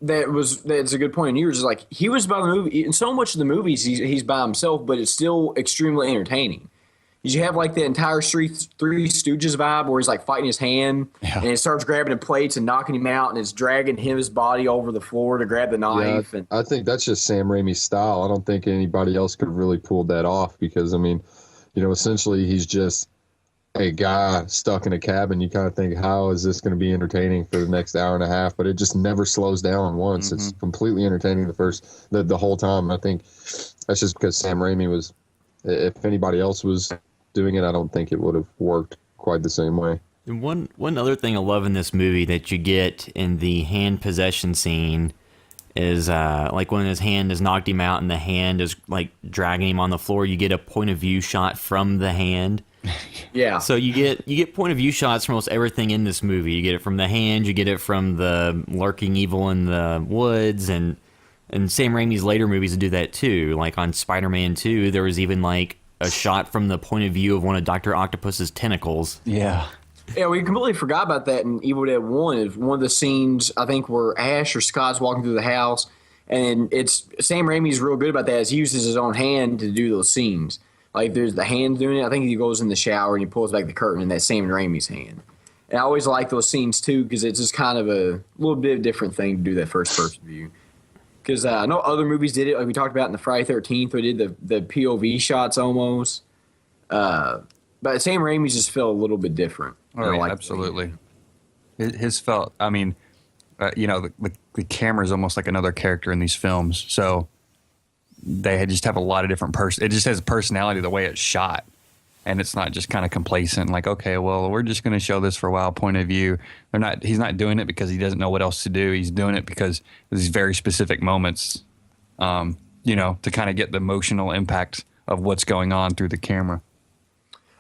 that's a good point in yours is like he was by the movie in so much of the movies he's by himself, but it's still extremely entertaining. You have like the entire Three Stooges vibe where he's like fighting his hand and it starts grabbing the plates and knocking him out, and it's dragging his body over the floor to grab the knife. Yeah, I think that's just Sam Raimi's style. I don't think anybody else could really pull that off because, I mean, you know, essentially he's just a guy stuck in a cabin. You kind of think, how is this going to be entertaining for the next hour and a half? But it just never slows down once. Mm-hmm. It's completely entertaining the whole time. I think that's just because Sam Raimi was. If anybody else was doing it, I don't think it would have worked quite the same way. And one other thing I love in this movie that you get in the hand possession scene is like when his hand has knocked him out and the hand is like dragging him on the floor. You get a point of view shot from the hand. Yeah. So you get point of view shots from almost everything in this movie. You get it from the hand, you get it from the lurking evil in the woods, and Sam Raimi's later movies do that too. Like on Spider-Man 2, there was even like a shot from the point of view of one of Dr. Octopus's tentacles. Yeah. Yeah, we completely forgot about that in Evil Dead 1. Is one of the scenes, I think, where Ash or Scott's walking through the house, and it's Sam Raimi's real good about that. Is he uses his own hand to do those scenes. Like, there's the hand doing it. I think he goes in the shower and he pulls back the curtain, and that's Sam Raimi's hand. And I always like those scenes, too, because it's just kind of a little bit of a different thing to do that first-person view. Because I know other movies did it. Like we talked about in the Friday 13th, we did the POV shots almost. But Sam Raimi's just felt a little bit different. Oh, yeah, absolutely. His felt, I mean, you know, the camera is almost like another character in these films. So they just have a lot of different it just has personality the way it's shot, and it's not just kind of complacent like, okay, well, we're just going to show this for a while point of view. He's not doing it because he doesn't know what else to do. He's doing it because these very specific moments, you know, to kind of get the emotional impact of what's going on through the camera.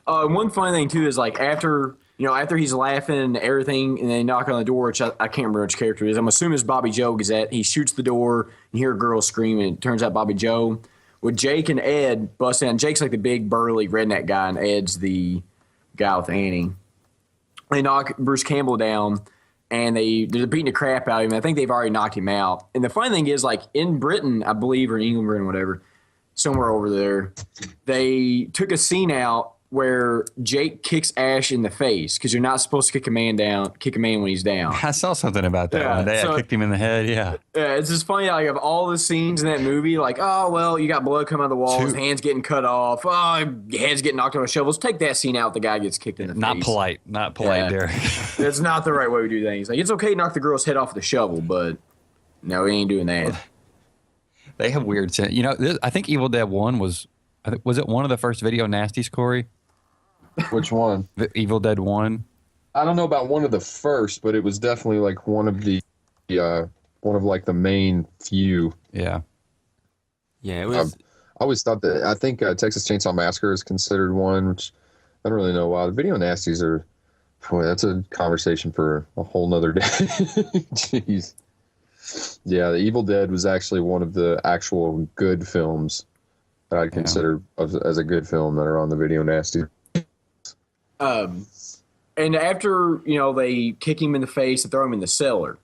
One funny thing too is like after he's laughing and everything, and they knock on the door, which I can't remember which character it is. I'm assuming it's Bobby Joe Gazette. He shoots the door and hear a girl scream, and it turns out Bobby Joe. With Jake and Ed bust in, Jake's like the big burly redneck guy, and Ed's the guy with Annie. They knock Bruce Campbell down, and they're beating the crap out of him. I think they've already knocked him out. And the funny thing is, like in Britain, I believe, or in England, or whatever, somewhere over there, they took a scene out where Jake kicks Ash in the face because you're not supposed to kick a man when he's down. I saw something about that one day. I kicked him in the head. Yeah. Yeah, it's just funny. Like of all the scenes in that movie, like, oh well, you got blood coming out of the wall, his hands getting cut off, heads getting knocked on shovels. Take that scene out. The guy gets kicked in the face. Not polite, Derek. That's not the right way to do things. Like it's okay to knock the girl's head off with a shovel, but no, we ain't doing that. They have weird. You know, I think Evil Dead 1 was it one of the first video nasties, Corey? Which one? The Evil Dead 1. I don't know about one of the first, but it was definitely like one of like the main few. Yeah. Yeah, it was. I always thought that. I think Texas Chainsaw Massacre is considered one, which I don't really know why. The video nasties are. Boy, that's a conversation for a whole nother day. Jeez. Yeah, The Evil Dead was actually one of the actual good films that I'd consider as a good film that are on the video nasty. And after, they kick him in the face and throw him in the cellar.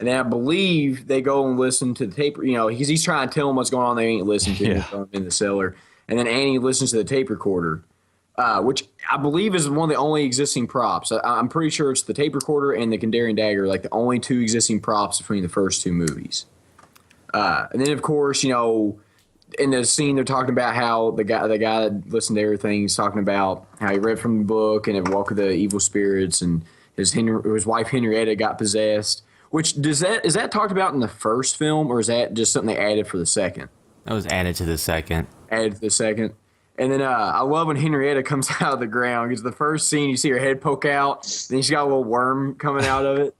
And then I believe they go and listen to the tape, because he's trying to tell them what's going on. They ain't listening to him, throw him in the cellar. And then Annie listens to the tape recorder. which I believe is one of the only existing props. I'm pretty sure it's the tape recorder and the Kandarian dagger, like the only two existing props between the first two movies. And then, of course, you know, in the scene they're talking about how the guy that listened to everything is talking about how he read from the book and had walked with the evil spirits, and his wife Henrietta got possessed. Which is that talked about in the first film, or is that just something they added for the second? That was added to the second. Added to the second. And then I love when Henrietta comes out of the ground, because the first scene you see her head poke out, then she's got a little worm coming out of it.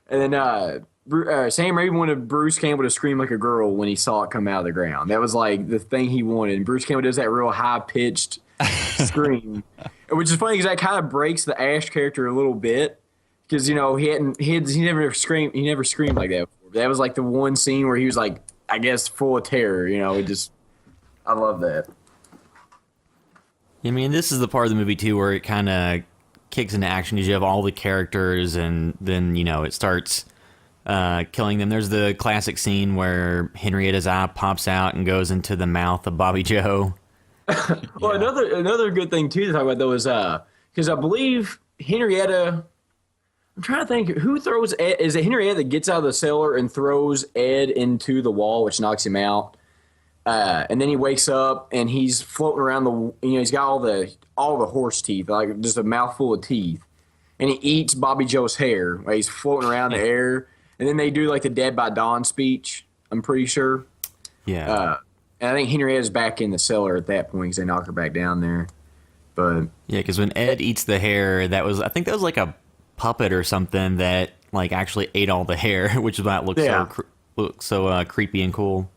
And then Sam Raimi wanted Bruce Campbell to scream like a girl when he saw it come out of the ground. That was like the thing he wanted. And Bruce Campbell does that real high pitched scream, which is funny because that kind of breaks the Ash character a little bit, because you know he never screamed like that before. That was like the one scene where he was like, I guess, full of terror. You know, I love that. I mean, this is the part of the movie too where it kind of kicks into action because you have all the characters, and then you know it starts killing them. There's the classic scene where Henrietta's eye pops out and goes into the mouth of Bobby Joe. Well, another good thing too to talk about though is because I believe Henrietta. I'm trying to think who throws Ed. Is it Henrietta that gets out of the cellar and throws Ed into the wall, which knocks him out? And then he wakes up and he's floating around he's got all the horse teeth, like just a mouthful of teeth, and he eats Bobby Joe's hair while he's floating around the air. And then they do like the Dead by Dawn speech, I'm pretty sure. Yeah. And I think Henrietta's back in the cellar at that point because they knock her back down there. But yeah, because when Ed eats the hair, I think that was like a puppet or something that like actually ate all the hair, which is why it looks so creepy and cool.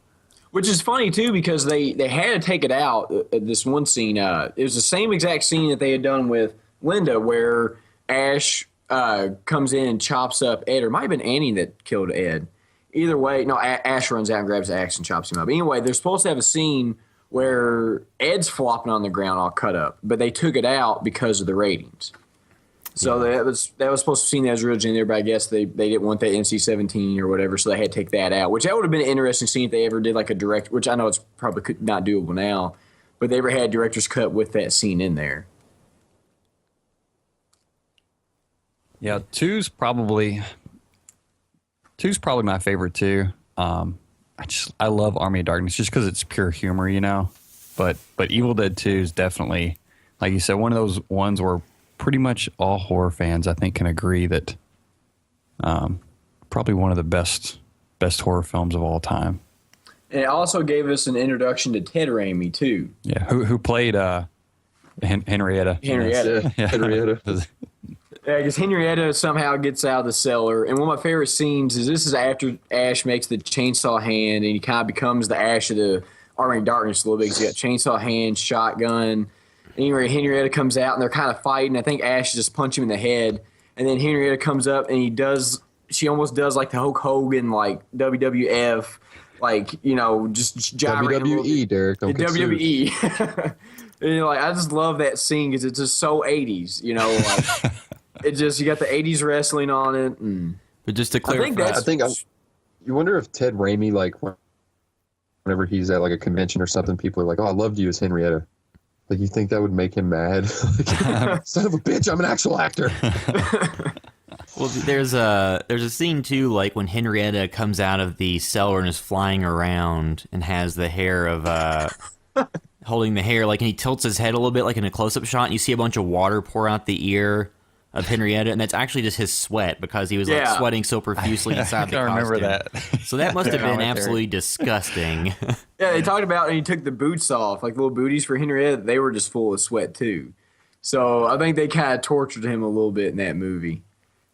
Which is funny, too, because they had to take it out, this one scene. It was the same exact scene that they had done with Linda, where Ash comes in and chops up Ed, or it might have been Annie that killed Ed. Either way, no, Ash runs out and grabs the axe and chops him up. Anyway, they're supposed to have a scene where Ed's flopping on the ground all cut up, but they took it out because of the ratings. So that was supposed to be seen as originally there, but I guess they didn't want that NC-17 or whatever, so they had to take that out. Which that would have been an interesting scene if they ever did like a direct, which I know it's probably not doable now, but they ever had director's cut with that scene in there. Yeah, two's probably my favorite too. I love Army of Darkness just because it's pure humor, you know. But Evil Dead 2 is definitely, like you said, one of those ones where pretty much all horror fans, I think, can agree that probably one of the best horror films of all time. And it also gave us an introduction to Ted Raimi too. Yeah, who played Henrietta. Henrietta. Yeah. Henrietta. Yeah, because Henrietta somehow gets out of the cellar. And one of my favorite scenes is this is after Ash makes the chainsaw hand and he kind of becomes the Ash of the Army of Darkness a little bit. He's got chainsaw hand, shotgun. Anyway, Henrietta comes out and they're kind of fighting. I think Ash just punched him in the head. And then Henrietta comes up and she almost does like the Hulk Hogan, like WWF, like, you know, just gyrating. WWE, Derek. Don't get sued. WWE. And, you know, like, I just love that scene because it's just so 80s, you know, like. It just, you got the 80s wrestling on it. And But just to clarify, you wonder if Ted Raimi, like, whenever he's at like a convention or something, people are like, "Oh, I loved you as Henrietta." Like, you think that would make him mad? Like, son of a bitch, I'm an actual actor. well, there's a scene too, like when Henrietta comes out of the cellar and is flying around and has the hair of holding the hair, like, and he tilts his head a little bit, like in a close-up shot, and you see a bunch of water pour out the ear of Henrietta, and that's actually just his sweat because he was like sweating so profusely inside the costume. I remember that. So that must have been absolutely disgusting. Yeah, they talked about and he took the boots off, like little booties for Henrietta. They were just full of sweat too. So I think they kind of tortured him a little bit in that movie.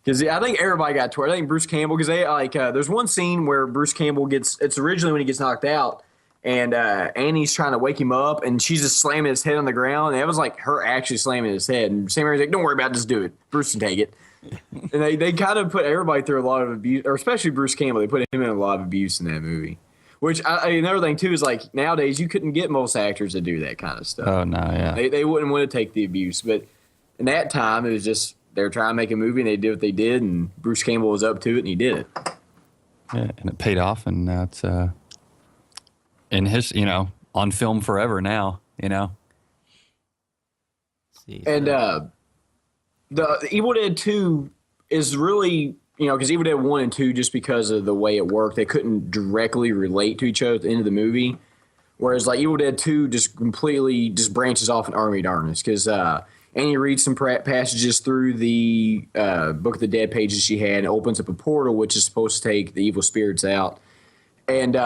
Because I think everybody got tortured. I think Bruce Campbell, because they like there's one scene where Bruce Campbell it's originally when he gets knocked out, and Annie's trying to wake him up, and she's just slamming his head on the ground. And that was like her actually slamming his head. And Sam Raimi's like, "Don't worry about it, just do it. Bruce can take it." And they kind of put everybody through a lot of abuse, or especially Bruce Campbell. They put him in a lot of abuse in that movie. Which another thing too is like nowadays you couldn't get most actors to do that kind of stuff. Oh no, yeah. They wouldn't want to take the abuse, but in that time it was just they were trying to make a movie and they did what they did, and Bruce Campbell was up to it and he did it. Yeah, and it paid off, and now it's in his, on film forever now, And the Evil Dead 2 is really, because Evil Dead 1 and 2, just because of the way it worked, they couldn't directly relate to each other at the end of the movie. Whereas like Evil Dead 2 just completely just branches off in Army of Darkness, because Annie reads some passages through the Book of the Dead pages she had and opens up a portal which is supposed to take the evil spirits out. And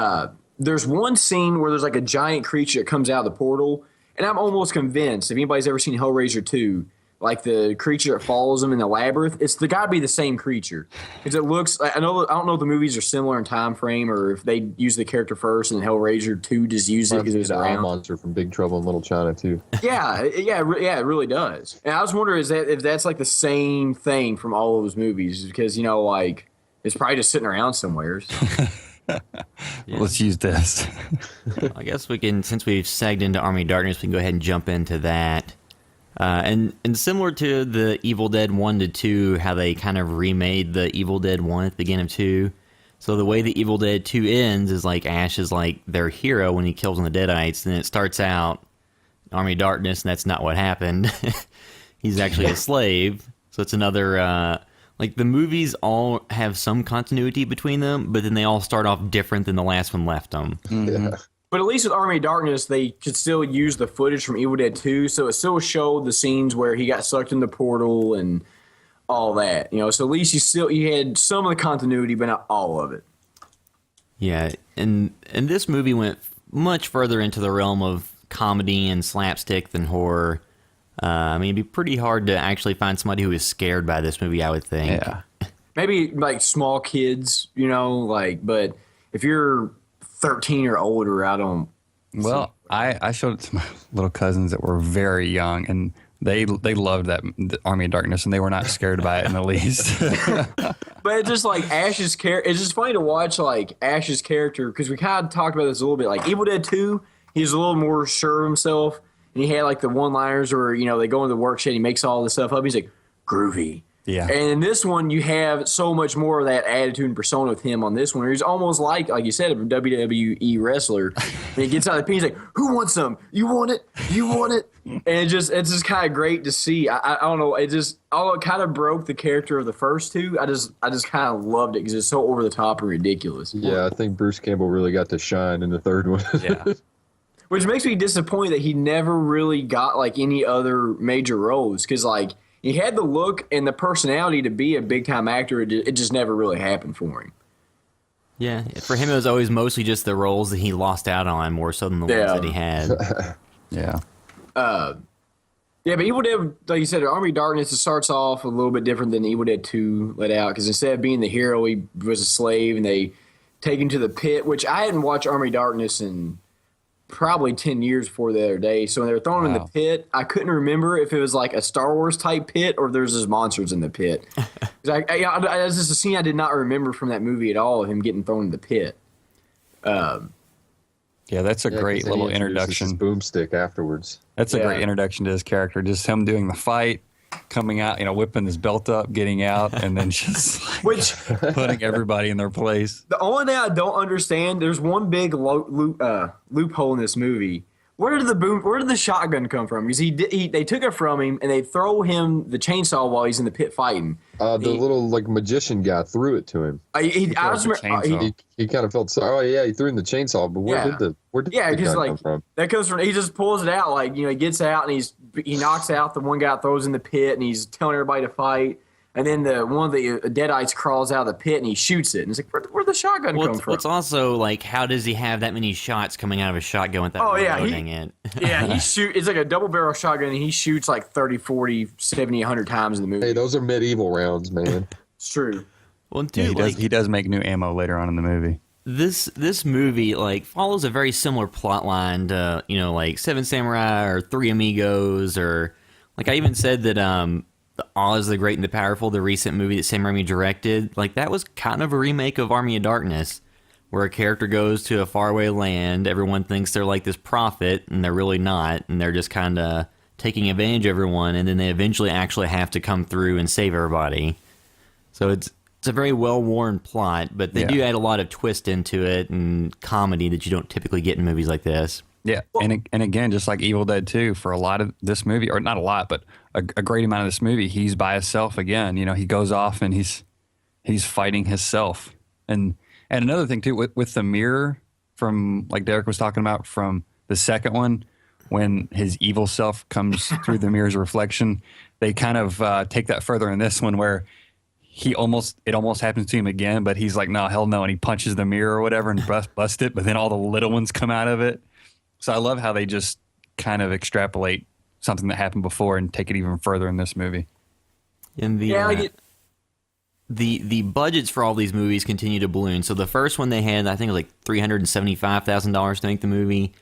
there's one scene where there's like a giant creature that comes out of the portal, and I'm almost convinced, if anybody's ever seen Hellraiser 2, like the creature that follows them in the labyrinth, it's got to be the same creature. Because it looks, I don't know if the movies are similar in time frame or if they use the character first and Hellraiser 2 just use it because it was around. Monster from Big Trouble in Little China too. Yeah, it really does. And I was wondering if that's like the same thing from all of those movies, because like it's probably just sitting around somewhere. So. Yeah. Let's use this. I guess we can, since we've segged into Army of Darkness, we can go ahead and jump into that. And similar to the Evil Dead 1 to 2, how they kind of remade the Evil Dead 1 at the beginning of 2. So the way the Evil Dead 2 ends is like Ash is like their hero when he kills on the Deadites, and it starts out Army of Darkness, and that's not what happened. He's actually a slave. So it's another, like the movies all have some continuity between them, but then they all start off different than the last one left them. Mm-hmm. Yeah. But at least with Army of Darkness, they could still use the footage from Evil Dead 2, so it still showed the scenes where he got sucked in the portal and all that. So at least you had some of the continuity, but not all of it. Yeah, and this movie went much further into the realm of comedy and slapstick than horror. I mean, it'd be pretty hard to actually find somebody who is scared by this movie, I would think. Yeah. Maybe like small kids, but if you're 13 or older, I don't. Well, I showed it to my little cousins that were very young, and they loved the Army of Darkness, and they were not scared by it in the least. But it's just like Ash's character. It's just funny to watch like Ash's character, because we kind of talked about this a little bit. Like Evil Dead 2, he's a little more sure of himself, and he had like the one-liners where they go into the work shed, he makes all this stuff up. He's like groovy. Yeah. And in this one, you have so much more of that attitude and persona with him on this one. He's almost like you said, a WWE wrestler. And he gets out of the pin, he's like, "Who wants some? You want it? You want it?" And it's just kind of great to see. I don't know. Although it kind of broke the character of the first two, I just kind of loved it because it's so over the top and ridiculous. Yeah, I think Bruce Campbell really got to shine in the third one. Yeah. Which makes me disappointed that he never really got like any other major roles, because like he had the look and the personality to be a big time actor. It just never really happened for him. Yeah, for him it was always mostly just the roles that he lost out on more so than the ones that he had. Yeah. Yeah, but Evil Dead, like you said, Army of Darkness, it starts off a little bit different than Evil Dead 2 let out, because instead of being the hero, he was a slave, and they take him to the pit, which I hadn't watched Army of Darkness in probably 10 years before the other day. So when they were throwing him in the pit, I couldn't remember if it was like a Star Wars type pit or there's just monsters in the pit. It's just a scene I did not remember from that movie at all, him getting thrown in the pit. Yeah, that's a great little introduction. Boomstick afterwards. That's a great introduction to his character. Just him doing the fight, coming out, whipping his belt up, getting out, and then just putting everybody in their place. The only thing I don't understand, there's one big loophole in this movie. Where did the shotgun come from? Because they took it from him and they throw him the chainsaw while he's in the pit fighting. The little magician guy threw it to him. He kind of felt sorry. Oh yeah, he threw in the chainsaw. But where did the gun come from? That comes from. He just pulls it out. He gets out and he knocks out the one guy, throws in the pit, and he's telling everybody to fight. And then one of the Deadites crawls out of the pit and he shoots it. And it's like, where'd the shotgun come from? It's also like, how does he have that many shots coming out of a shotgun without reloading it? Yeah, it's like a double barrel shotgun, and he shoots like 30, 40, 70, 100 times in the movie. Hey, those are medieval rounds, man. It's true. Well, dude, he does make new ammo later on in the movie. This movie follows a very similar plot line to like Seven Samurai or Three Amigos, or like I even said that Oz the Great and the Powerful, the recent movie that Sam Raimi directed, like that was kind of a remake of Army of Darkness, where a character goes to a faraway land, everyone thinks they're like this prophet, and they're really not, and they're just kind of taking advantage of everyone, and then they eventually actually have to come through and save everybody. So it's a very well-worn plot, but they do add a lot of twist into it and comedy that you don't typically get in movies like this. Yeah, and again, just like Evil Dead 2, for a lot of this movie, or not a lot, but a great amount of this movie, he's by himself again. You know, he goes off and he's fighting himself. And another thing too, with the mirror from, like Derek was talking about, from the second one, when his evil self comes through the mirror's reflection, they kind of take that further in this one, where it almost happens to him again, but he's like, no, hell no, and he punches the mirror or whatever and bust it, but then all the little ones come out of it. So I love how they just kind of extrapolate something that happened before and take it even further in this movie. And the budgets for all these movies continue to balloon. So the first one they had, I think, like $375,000 to make the movie.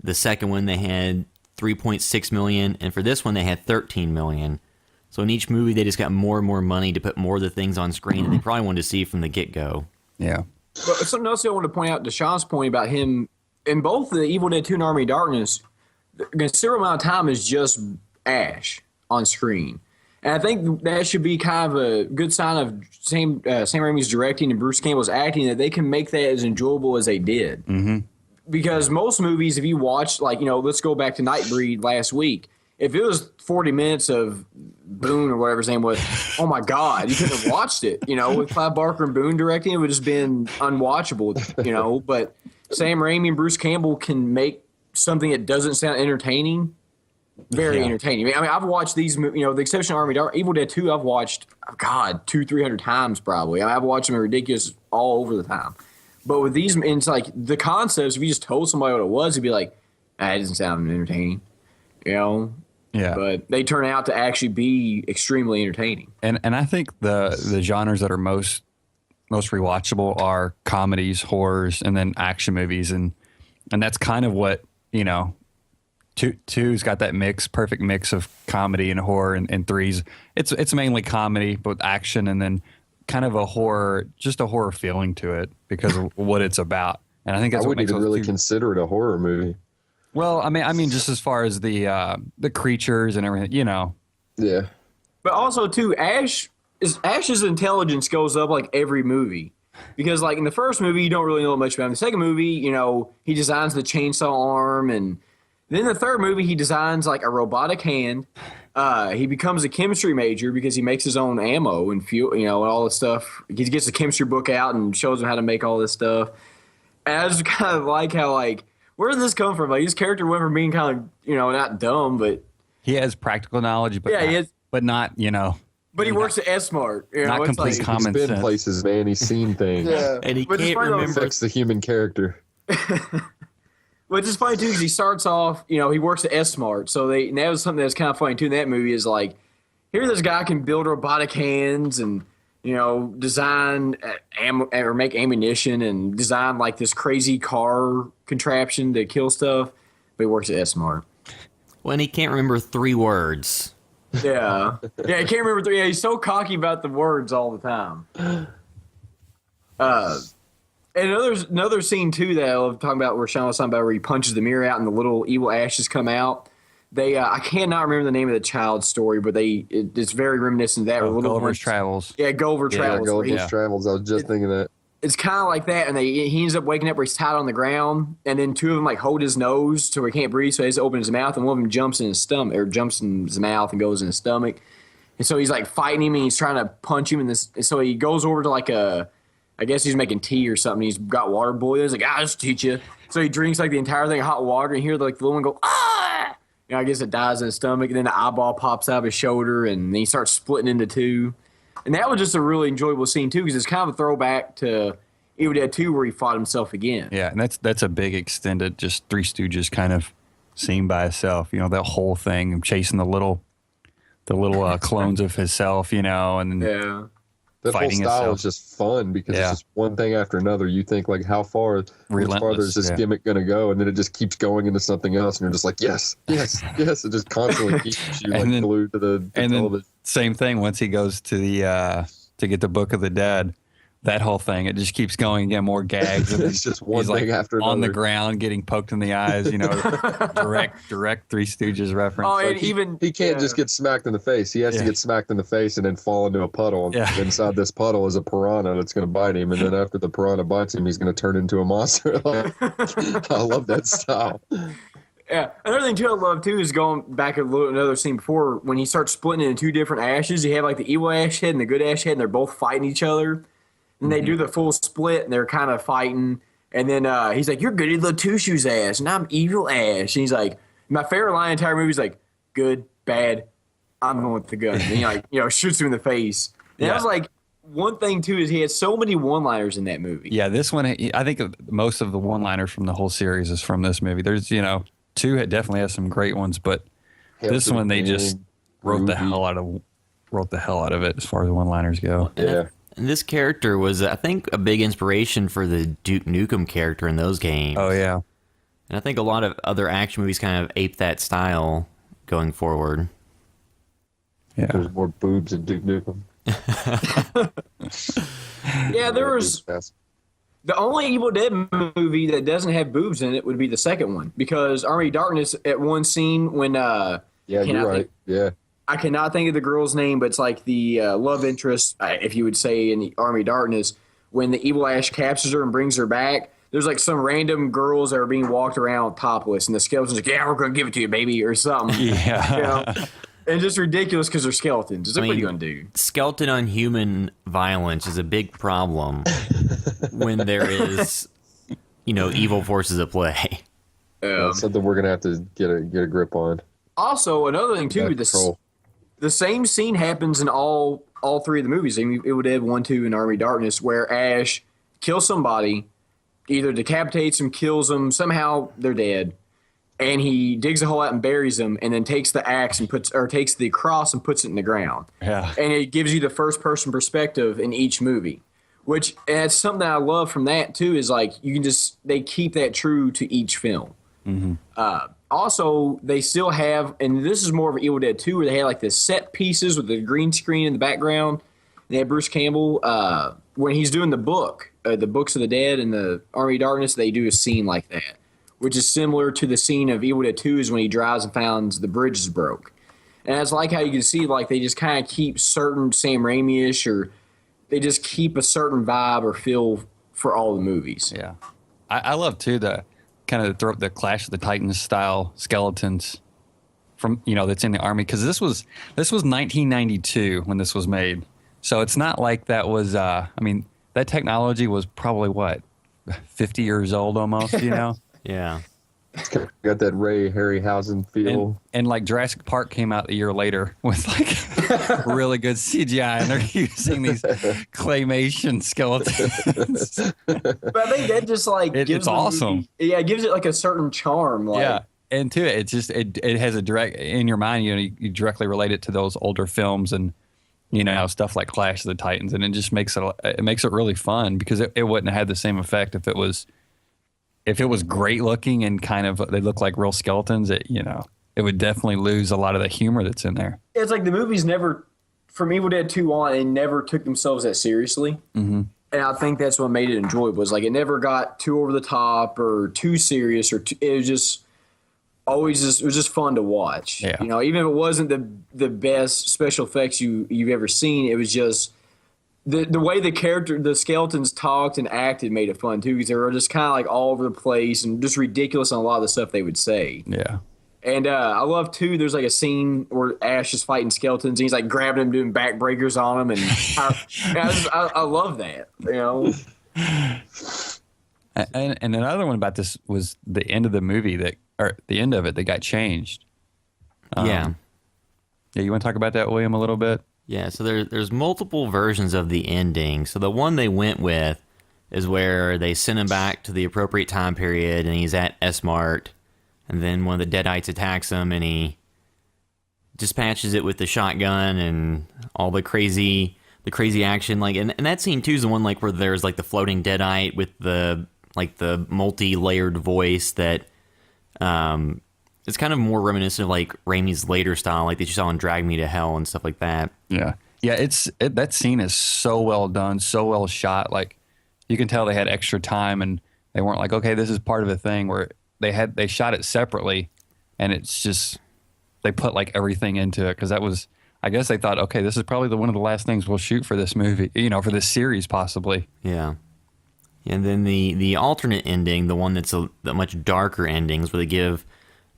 The second one they had $3.6 million, and for this one they had $13 million. So in each movie they just got more and more money to put more of the things on screen, and they probably wanted to see from the get-go. Yeah. But something else I want to point out to Sean's point about him in both the Evil Dead 2 and Army of Darkness, a considerable amount of time is just Ash on screen. And I think that should be kind of a good sign of Sam Raimi's directing and Bruce Campbell's acting, that they can make that as enjoyable as they did. Mm-hmm. Because most movies, if you watch, like, you know, let's go back to Nightbreed last week. If it was 40 minutes of Boone or whatever his name was, oh my God, you couldn't have watched it. You know, with Clive Barker and Boone directing, it would have just been unwatchable, you know. But Sam Raimi and Bruce Campbell can make something that doesn't sound entertaining very entertaining. I mean, I've watched these, you know, the exception of Army Dark, Evil Dead 2, I've watched, God, 200-300 times probably. I mean, I've watched them ridiculous all over the time. But with these, it's like the concepts, if you just told somebody what it was, it'd be like, it doesn't sound entertaining, you know? Yeah. But they turn out to actually be extremely entertaining. And I think the genres that are most rewatchable are comedies, horrors, and then action movies. And that's kind of what, you know, two's got that perfect mix of comedy and horror, and three's it's mainly comedy but action, and then kind of a horror feeling to it because of what it's about. And I think that's I what wouldn't makes even really consider it a horror movie. Well, I mean, just as far as the creatures and everything, you know. Yeah. But also too, Ash's intelligence goes up like every movie. Because like in the first movie, you don't really know much about him. The second movie, you know, he designs the chainsaw arm, and then the third movie, he designs like a robotic hand. He becomes a chemistry major because he makes his own ammo and fuel, you know, and all this stuff. He gets the chemistry book out and shows him how to make all this stuff. And I just kind of like how, like, where did this come from? Like, his character went from being kind of, you know, not dumb, but he has practical knowledge, but yeah, but not, you know. But he works at S-Mart. You know, not complete like, common He's been sense. places, man. He's seen things. Yeah. And he But can't despite all this, remember. Affects the human character. Well, it's just funny too because he starts off, you know, he works at S-Mart. So and that was something that's kind of funny too in that movie is like, here this guy can build robotic hands and, you know, design or make ammunition and design like this crazy car contraption to kill stuff. But he works at S-Mart. When he can't remember 3 words. Yeah. Yeah, he can't remember 3. Yeah, he's so cocky about the words all the time. And another scene too that I love talking about where Sean was talking about where he punches the mirror out and the little evil ashes come out. They I cannot remember the name of the child's story, but it's very reminiscent of that. Gulliver's Travels. Yeah, Gulliver's Travels. Gulliver's Travels. I was just thinking that. It's kind of like that, and he ends up waking up where he's tied on the ground, and then 2 of them like hold his nose to where he can't breathe, so he has to open his mouth, and one of them jumps in his stomach or jumps in his mouth and goes in his stomach, and so he's like fighting him and he's trying to punch him, and so he goes over to like I guess he's making tea or something. He's got water boiled. He's like, I'll just teach you. So he drinks like the entire thing of hot water, and you hear like the little one go, ah! You know, I guess it dies in his stomach, and then the eyeball pops out of his shoulder, and then he starts splitting into 2. And that was just a really enjoyable scene too, because it's kind of a throwback to Evil Dead 2 where he fought himself again. Yeah, and that's a big extended, just Three Stooges kind of scene by itself. You know, that whole thing of chasing the little clones of himself, you know, and Yeah. That whole fighting style itself. is just fun because Yeah. it's just one thing after another. You think like how far is this yeah. gimmick going to go, and then it just keeps going into something else, and you're just like yes, yes, yes. It just constantly keeps you like And then- glued to the and then television. same thing once he goes to the to get the Book of the Dead, that whole thing. It just keeps going and getting more gags. And It's just one he's thing like after another. on the ground getting poked in the eyes, direct Three Stooges reference. Oh, Like, and even He can't just get smacked in the face. He has to get smacked in the face and then fall into a puddle. And Yeah. inside this puddle is a piranha that's going to bite him. And then after the piranha bites him, he's going to turn into a monster. Like, I love that style. yeah. Another thing too I love too is going back another scene before when he starts splitting into two different ashes. You have like the evil ash head and the good ash head, and they're both fighting each other. And they do the full split, and they're kind of fighting. And then he's like, "You're goody little two shoes ass, and I'm evil ash." And he's like, my favorite line in the entire movie is like, "Good, bad, I'm going with the gun." And he shoots him in the face. And that was like one thing too is he had so many one-liners in that movie. Yeah, this one, I think most of the one-liners from the whole series is from this movie. There's, two definitely has some great ones, but this one they just wrote the hell out of it as far as one-liners go. Yeah. And this character was, I think, a big inspiration for the Duke Nukem character in those games. Oh, yeah. And I think a lot of other action movies kind of ape that style going forward. Yeah. There's more boobs in Duke Nukem. Yeah, there was the only Evil Dead movie that doesn't have boobs in it would be the second one, because Army of Darkness at one scene when Yeah, you're right. Yeah. I cannot think of the girl's name, but it's like the love interest, if you would say, in the Army of Darkness, when the evil ash captures her and brings her back. There's like some random girls that are being walked around topless, and the skeleton's like, "Yeah, we're gonna give it to you, baby," or something. Yeah. And just ridiculous because they're skeletons. It's like, what are you gonna do? Skeleton on human violence is a big problem when there is, evil forces at play. That's something we're going to have to get a grip on. Also, another thing too, the same scene happens in all three of the movies. I mean, Evil Dead 1, 2, and Army of Darkness, where Ash kills somebody, either decapitates them, kills them, somehow they're dead, and he digs a hole out and buries them, and then takes the axe and takes the cross and puts it in the ground. Yeah. And it gives you the first person perspective in each movie, which that's something that I love from that too. Is like they keep that true to each film. Mm-hmm. Also, they still have, and this is more of Evil Dead 2, where they had like the set pieces with the green screen in the background. They had Bruce Campbell, when he's doing the books of the Dead and the Army of Darkness, they do a scene like that, which is similar to the scene of Evil Dead 2 is when he drives and finds the bridge is broke. And it's like how you can see, like, they just kind of keep certain Sam Raimi-ish, or they just keep a certain vibe or feel for all the movies. Yeah. I love, too, the kind of the Clash of the Titans style skeletons from, that's in the Army. Because this was 1992 when this was made. So it's not like that was, that technology was probably, 50 years old almost, Yeah. It's got that Ray Harryhausen feel. And like Jurassic Park came out a year later with like really good CGI, and they're using these claymation skeletons. But I think that just like gives it's the awesome. movie, it gives it like a certain charm. Like, Yeah, and to it just it has a direct in your mind. You directly relate it to those older films and stuff like Clash of the Titans, and it just makes it really fun because it wouldn't have had the same effect if it was great looking and kind of they look like real skeletons. It would definitely lose a lot of the humor that's in there. It's like the movies never, from Evil Dead 2 on, they never took themselves that seriously. Mm-hmm. And I think that's what made it enjoyable. Was like it never got too over the top or too serious, it was just it was just fun to watch. Yeah. Even if it wasn't the best special effects you've ever seen, it was just the way the skeletons talked and acted made it fun too, because they were just kind of like all over the place and just ridiculous on a lot of the stuff they would say. Yeah. And I love too. There's like a scene where Ash is fighting skeletons. And he's like grabbing them, doing backbreakers on them, and I love that. And another one about this was the end of the movie the end of it that got changed. Yeah. Yeah, you want to talk about that, William, a little bit? Yeah, so there's multiple versions of the ending. So the one they went with is where they send him back to the appropriate time period, and he's at S-Mart, and then one of the Deadites attacks him, and he dispatches it with the shotgun and all the crazy action. Like, and that scene too is the one like where there's like the floating Deadite with the multi-layered voice that it's kind of more reminiscent of like Raimi's later style, like that you saw in Drag Me to Hell and stuff like that. Yeah. Yeah, that scene is so well done, so well shot. Like you can tell they had extra time and they weren't like, okay, this is part of a thing where they shot it separately, and it's just they put like everything into it because that was, I guess they thought, okay, this is probably one of the last things we'll shoot for this movie, for this series possibly. Yeah. And then the alternate ending, the one that's a much darker endings, where they give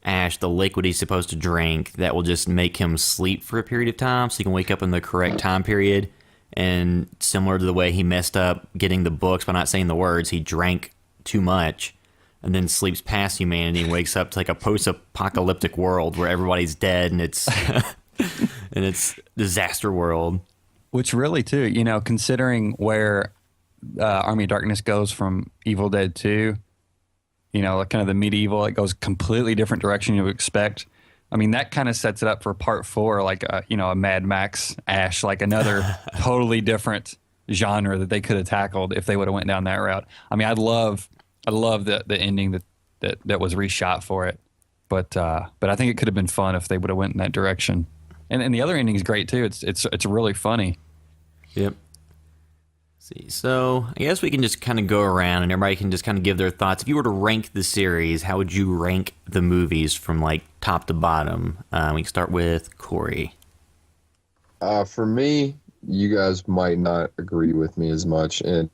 Ash the liquid he's supposed to drink that will just make him sleep for a period of time so he can wake up in the correct time period. And similar to the way he messed up getting the books by not saying the words, he drank too much and then sleeps past humanity and wakes up to like a post-apocalyptic world where everybody's dead and it's and it's disaster world. Which really too, considering where Army of Darkness goes from Evil Dead 2, like kind of the medieval, it goes completely different direction you would expect. I mean, that kind of sets it up for part 4, like a Mad Max Ash, like another totally different genre that they could have tackled if they would have went down that route. I mean, I love the ending that was reshot for it, but I think it could have been fun if they would have went in that direction. And the other ending is great too. It's really funny. Yep. See, so I guess we can just kind of go around and everybody can just kind of give their thoughts. If you were to rank the series, how would you rank the movies from like top to bottom? We can start with Corey. For me, you guys might not agree with me as much, and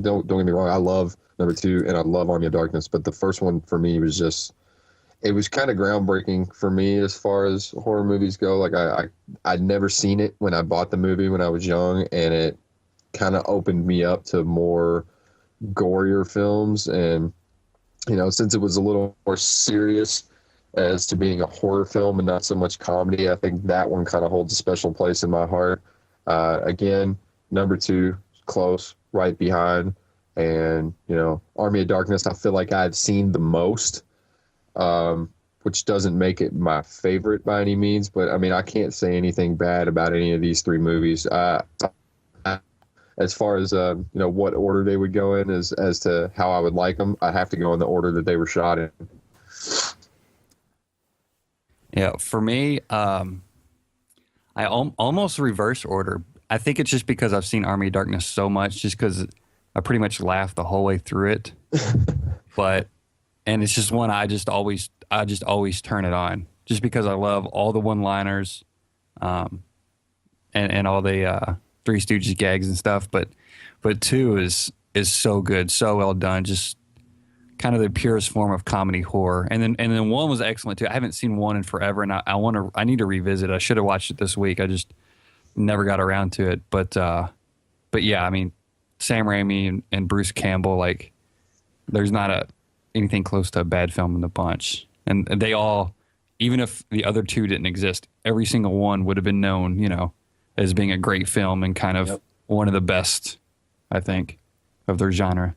don't get me wrong, I love number 2 and I love Army of Darkness, but the first one for me was it was kind of groundbreaking for me as far as horror movies go. Like I'd never seen it when I bought the movie when I was young, and it kind of opened me up to more gorier films. And since it was a little more serious as to being a horror film and not so much comedy, I think that one kind of holds a special place in my heart. Again, number 2, close, right behind. And Army of Darkness, I feel like I've seen the most, which doesn't make it my favorite by any means, but I mean, I can't say anything bad about any of these 3 movies. As far as what order they would go in as to how I would like them, I have to go in the order that they were shot in. Yeah, for me, I almost reverse order. I think it's just because I've seen Army of Darkness so much, just because I pretty much laughed the whole way through it. And it's just one I just always turn it on, just because I love all the one-liners, and all the Three Stooges gags and stuff, but 2 is so good, so well done, just kind of the purest form of comedy horror. And then 1 was excellent too. I haven't seen 1 in forever, and I need to revisit it. I should have watched it this week. I just never got around to it. But yeah, I mean, Sam Raimi and Bruce Campbell, like, there's not anything close to a bad film in the bunch. And they all, even if the other 2 didn't exist, every single one would have been known, as being a great film and kind of one of the best, I think, of their genre.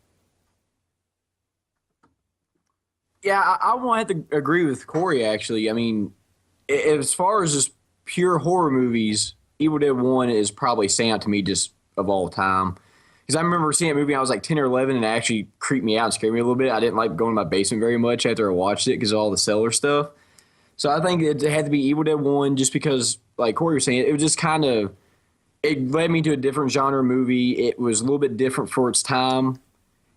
Yeah, I want to agree with Corey, actually. I mean, as far as just pure horror movies, Evil Dead 1 is probably standing out to me just of all time. Because I remember seeing a movie when I was like 10 or 11, and it actually creeped me out and scared me a little bit. I didn't like going to my basement very much after I watched it because of all the cellar stuff. So I think it had to be Evil Dead 1 just because, like Corey was saying, it was just kind of, it led me to a different genre movie. It was a little bit different for its time,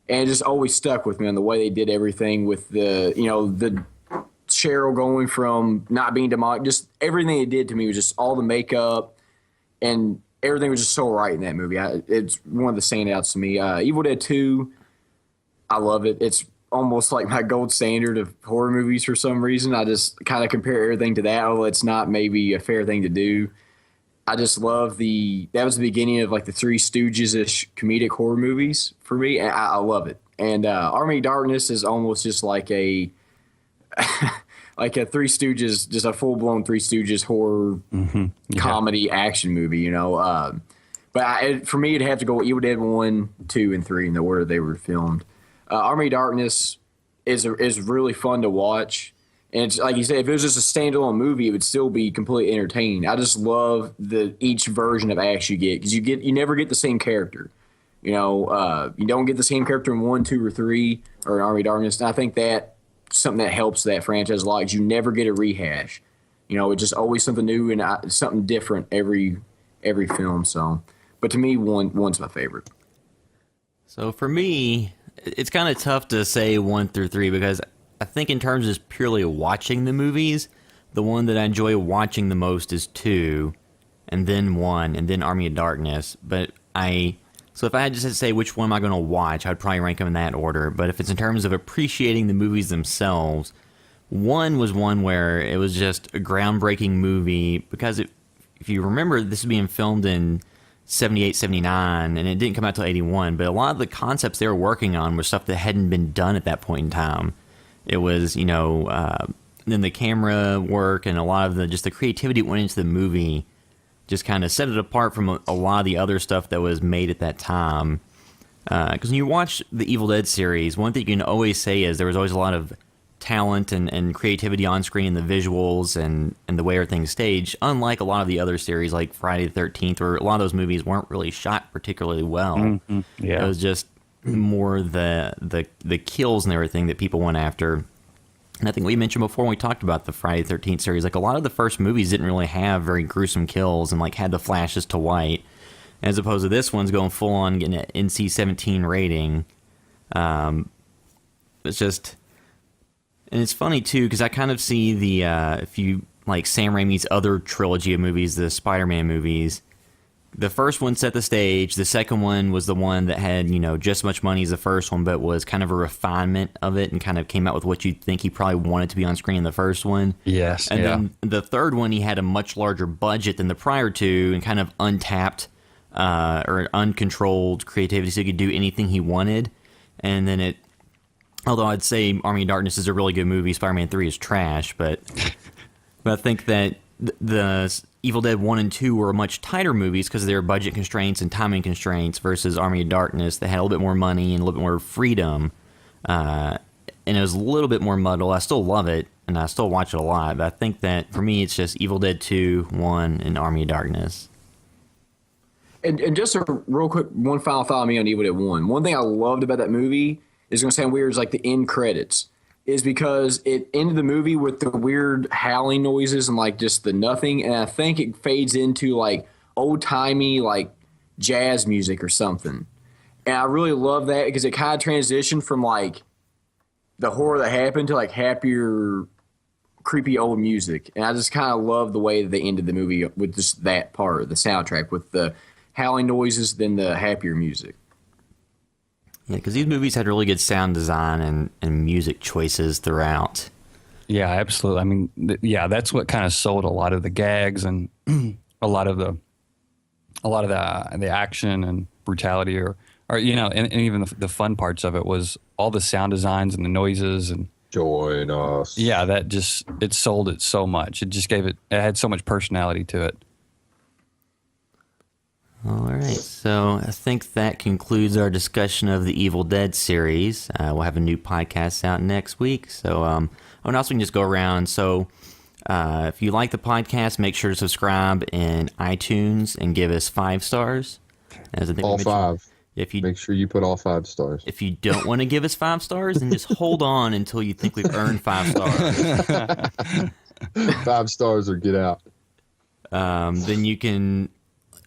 and it just always stuck with me on the way they did everything with the Cheryl going from not being demonic. Just everything they did to me was just all the makeup, and everything was just so right in that movie. It's one of the standouts to me. Evil Dead 2, I love it. It's almost like my gold standard of horror movies for some reason. I just kind of compare everything to that, although it's not maybe a fair thing to do. I just love that was the beginning of like the Three Stooges-ish comedic horror movies for me, and I love it. And Army of Darkness is almost just like a like a Three Stooges, just a full-blown Three Stooges horror comedy action movie, But for me, it'd have to go Evil Dead 1, 2, and 3 in the order they were filmed. Army of Darkness is really fun to watch. And it's like you said, if it was just a standalone movie, it would still be completely entertaining. I just love each version of Ash you get, because you never get the same character. You don't get the same character in 1, 2, or 3 or in Army of Darkness. And I think that's something that helps that franchise a lot, is you never get a rehash. It's just always something new and something different every every film. So, but to me, one's my favorite. So for me, it's kind of tough to say 1 through 3 because I think in terms of just purely watching the movies, the one that I enjoy watching the most is 2, and then 1, and then Army of Darkness. So if I had just to say which one am I going to watch, I'd probably rank them in that order. But if it's in terms of appreciating the movies themselves, 1 was one where it was just a groundbreaking movie because if you remember, this was being filmed in 78, 79, and it didn't come out till 81, but a lot of the concepts they were working on were stuff that hadn't been done at that point in time. It was, then the camera work and a lot of the creativity that went into the movie just kind of set it apart from a lot of the other stuff that was made at that time. Because when you watch the Evil Dead series, one thing you can always say is there was always a lot of talent and creativity on screen, the visuals and the way everything's staged, unlike a lot of the other series like Friday the 13th, where a lot of those movies weren't really shot particularly well. Mm-hmm. Yeah. It was just more the kills and everything that people went after. And I think we mentioned before when we talked about the Friday the 13th series, like a lot of the first movies didn't really have very gruesome kills and like had the flashes to white, as opposed to this one's going full on getting an NC-17 rating. It's just... And it's funny, too, because I kind of see if you like Sam Raimi's other trilogy of movies, the Spider-Man movies, the first one set the stage. The second one was the one that had, just as much money as the first one, but was kind of a refinement of it and kind of came out with what you'd think he probably wanted to be on screen in the first one. Yes. And then the third one, he had a much larger budget than the prior two and kind of untapped or uncontrolled creativity, so he could do anything he wanted. And then although I'd say Army of Darkness is a really good movie, Spider-Man 3 is trash, but I think that the Evil Dead 1 and 2 were much tighter movies because of their budget constraints and timing constraints versus Army of Darkness that had a little bit more money and a little bit more freedom. And it was a little bit more muddled. I still love it, and I still watch it a lot, but I think that for me it's just Evil Dead 2, 1, and Army of Darkness. And just a real quick, one final thought on me on Evil Dead 1. One thing I loved about that movie is going to sound weird, is like the end credits, is because it ended the movie with the weird howling noises and like just the nothing, and I think it fades into like old timey like jazz music or something, and I really love that because it kind of transitioned from like the horror that happened to like happier, creepy old music, and I just kind of love the way that they ended the movie with just that part of the soundtrack with the howling noises, then the happier music. Yeah, because these movies had really good sound design and music choices throughout. Yeah, absolutely. I mean, that's what kind of sold a lot of the gags and a lot of the action and brutality, or and even the fun parts of it was all the sound designs and the noises and join us. Yeah, it sold it so much. It just it had so much personality to it. All right, so I think that concludes our discussion of the Evil Dead series. We'll have a new podcast out next week. So, and also we can just go around. So, if you like the podcast, make sure to subscribe in iTunes and give us 5 stars. As I think all 5. Make sure you put all 5 stars. If you don't want to give us 5 stars, then just hold on until you think we've earned 5 stars. 5 stars or get out. Then you can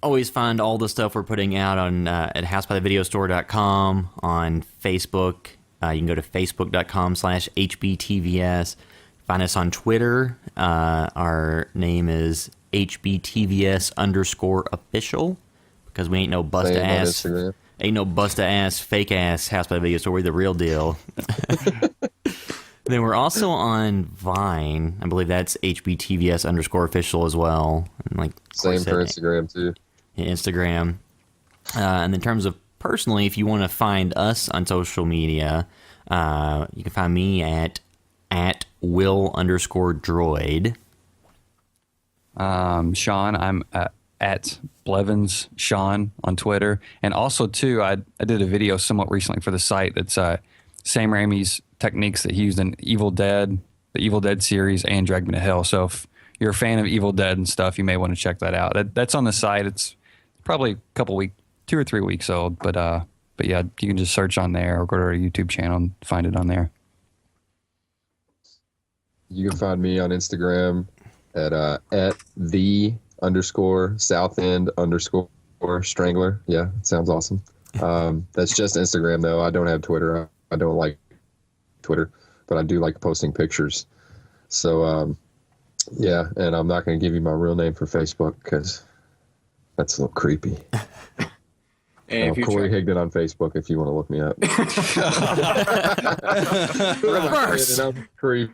always find all the stuff we're putting out on at housebythevideostore.com, on Facebook. You can go to facebook.com/HBTVS. Find us on Twitter. Our name is HBTVS_official because we ain't no bust-ass, fake-ass House by the Video Store. We're the real deal. Then we're also on Vine. I believe that's HBTVS_official as well. And same for Instagram too. Instagram. And in terms of personally, if you want to find us on social media, you can find me at Will_droid. Sean, I'm at Blevins Sean on Twitter. And also, too, I did a video somewhat recently for the site that's Sam Raimi's techniques that he used in Evil Dead, the Evil Dead series, and Drag Me to Hell. So if you're a fan of Evil Dead and stuff, you may want to check that out. That's on the site. It's probably a couple weeks, 2 or 3 weeks old, but yeah, you can just search on there or go to our YouTube channel and find it on there. You can find me on Instagram at the underscore South End underscore Strangler. Yeah, it sounds awesome. That's just Instagram though. I don't have Twitter. I don't like Twitter, but I do like posting pictures. So yeah, and I'm not going to give you my real name for Facebook because that's a little creepy. And if Corey Higdon on Facebook if you want to look me up. Reverse. I'm creepy.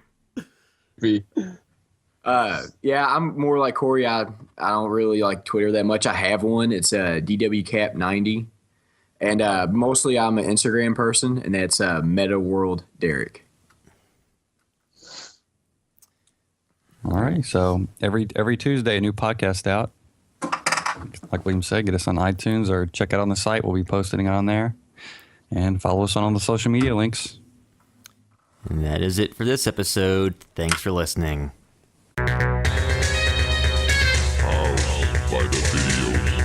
Yeah, I'm more like Corey. I don't really like Twitter that much. I have one. It's DWCap90. And mostly I'm an Instagram person, and that's Meta World Derek. All right. So every Tuesday, a new podcast out. Like William said, get us on iTunes or check out on the site. We'll be posting it on there. And follow us on all the social media links. And that is it for this episode. Thanks for listening. Housed by the Video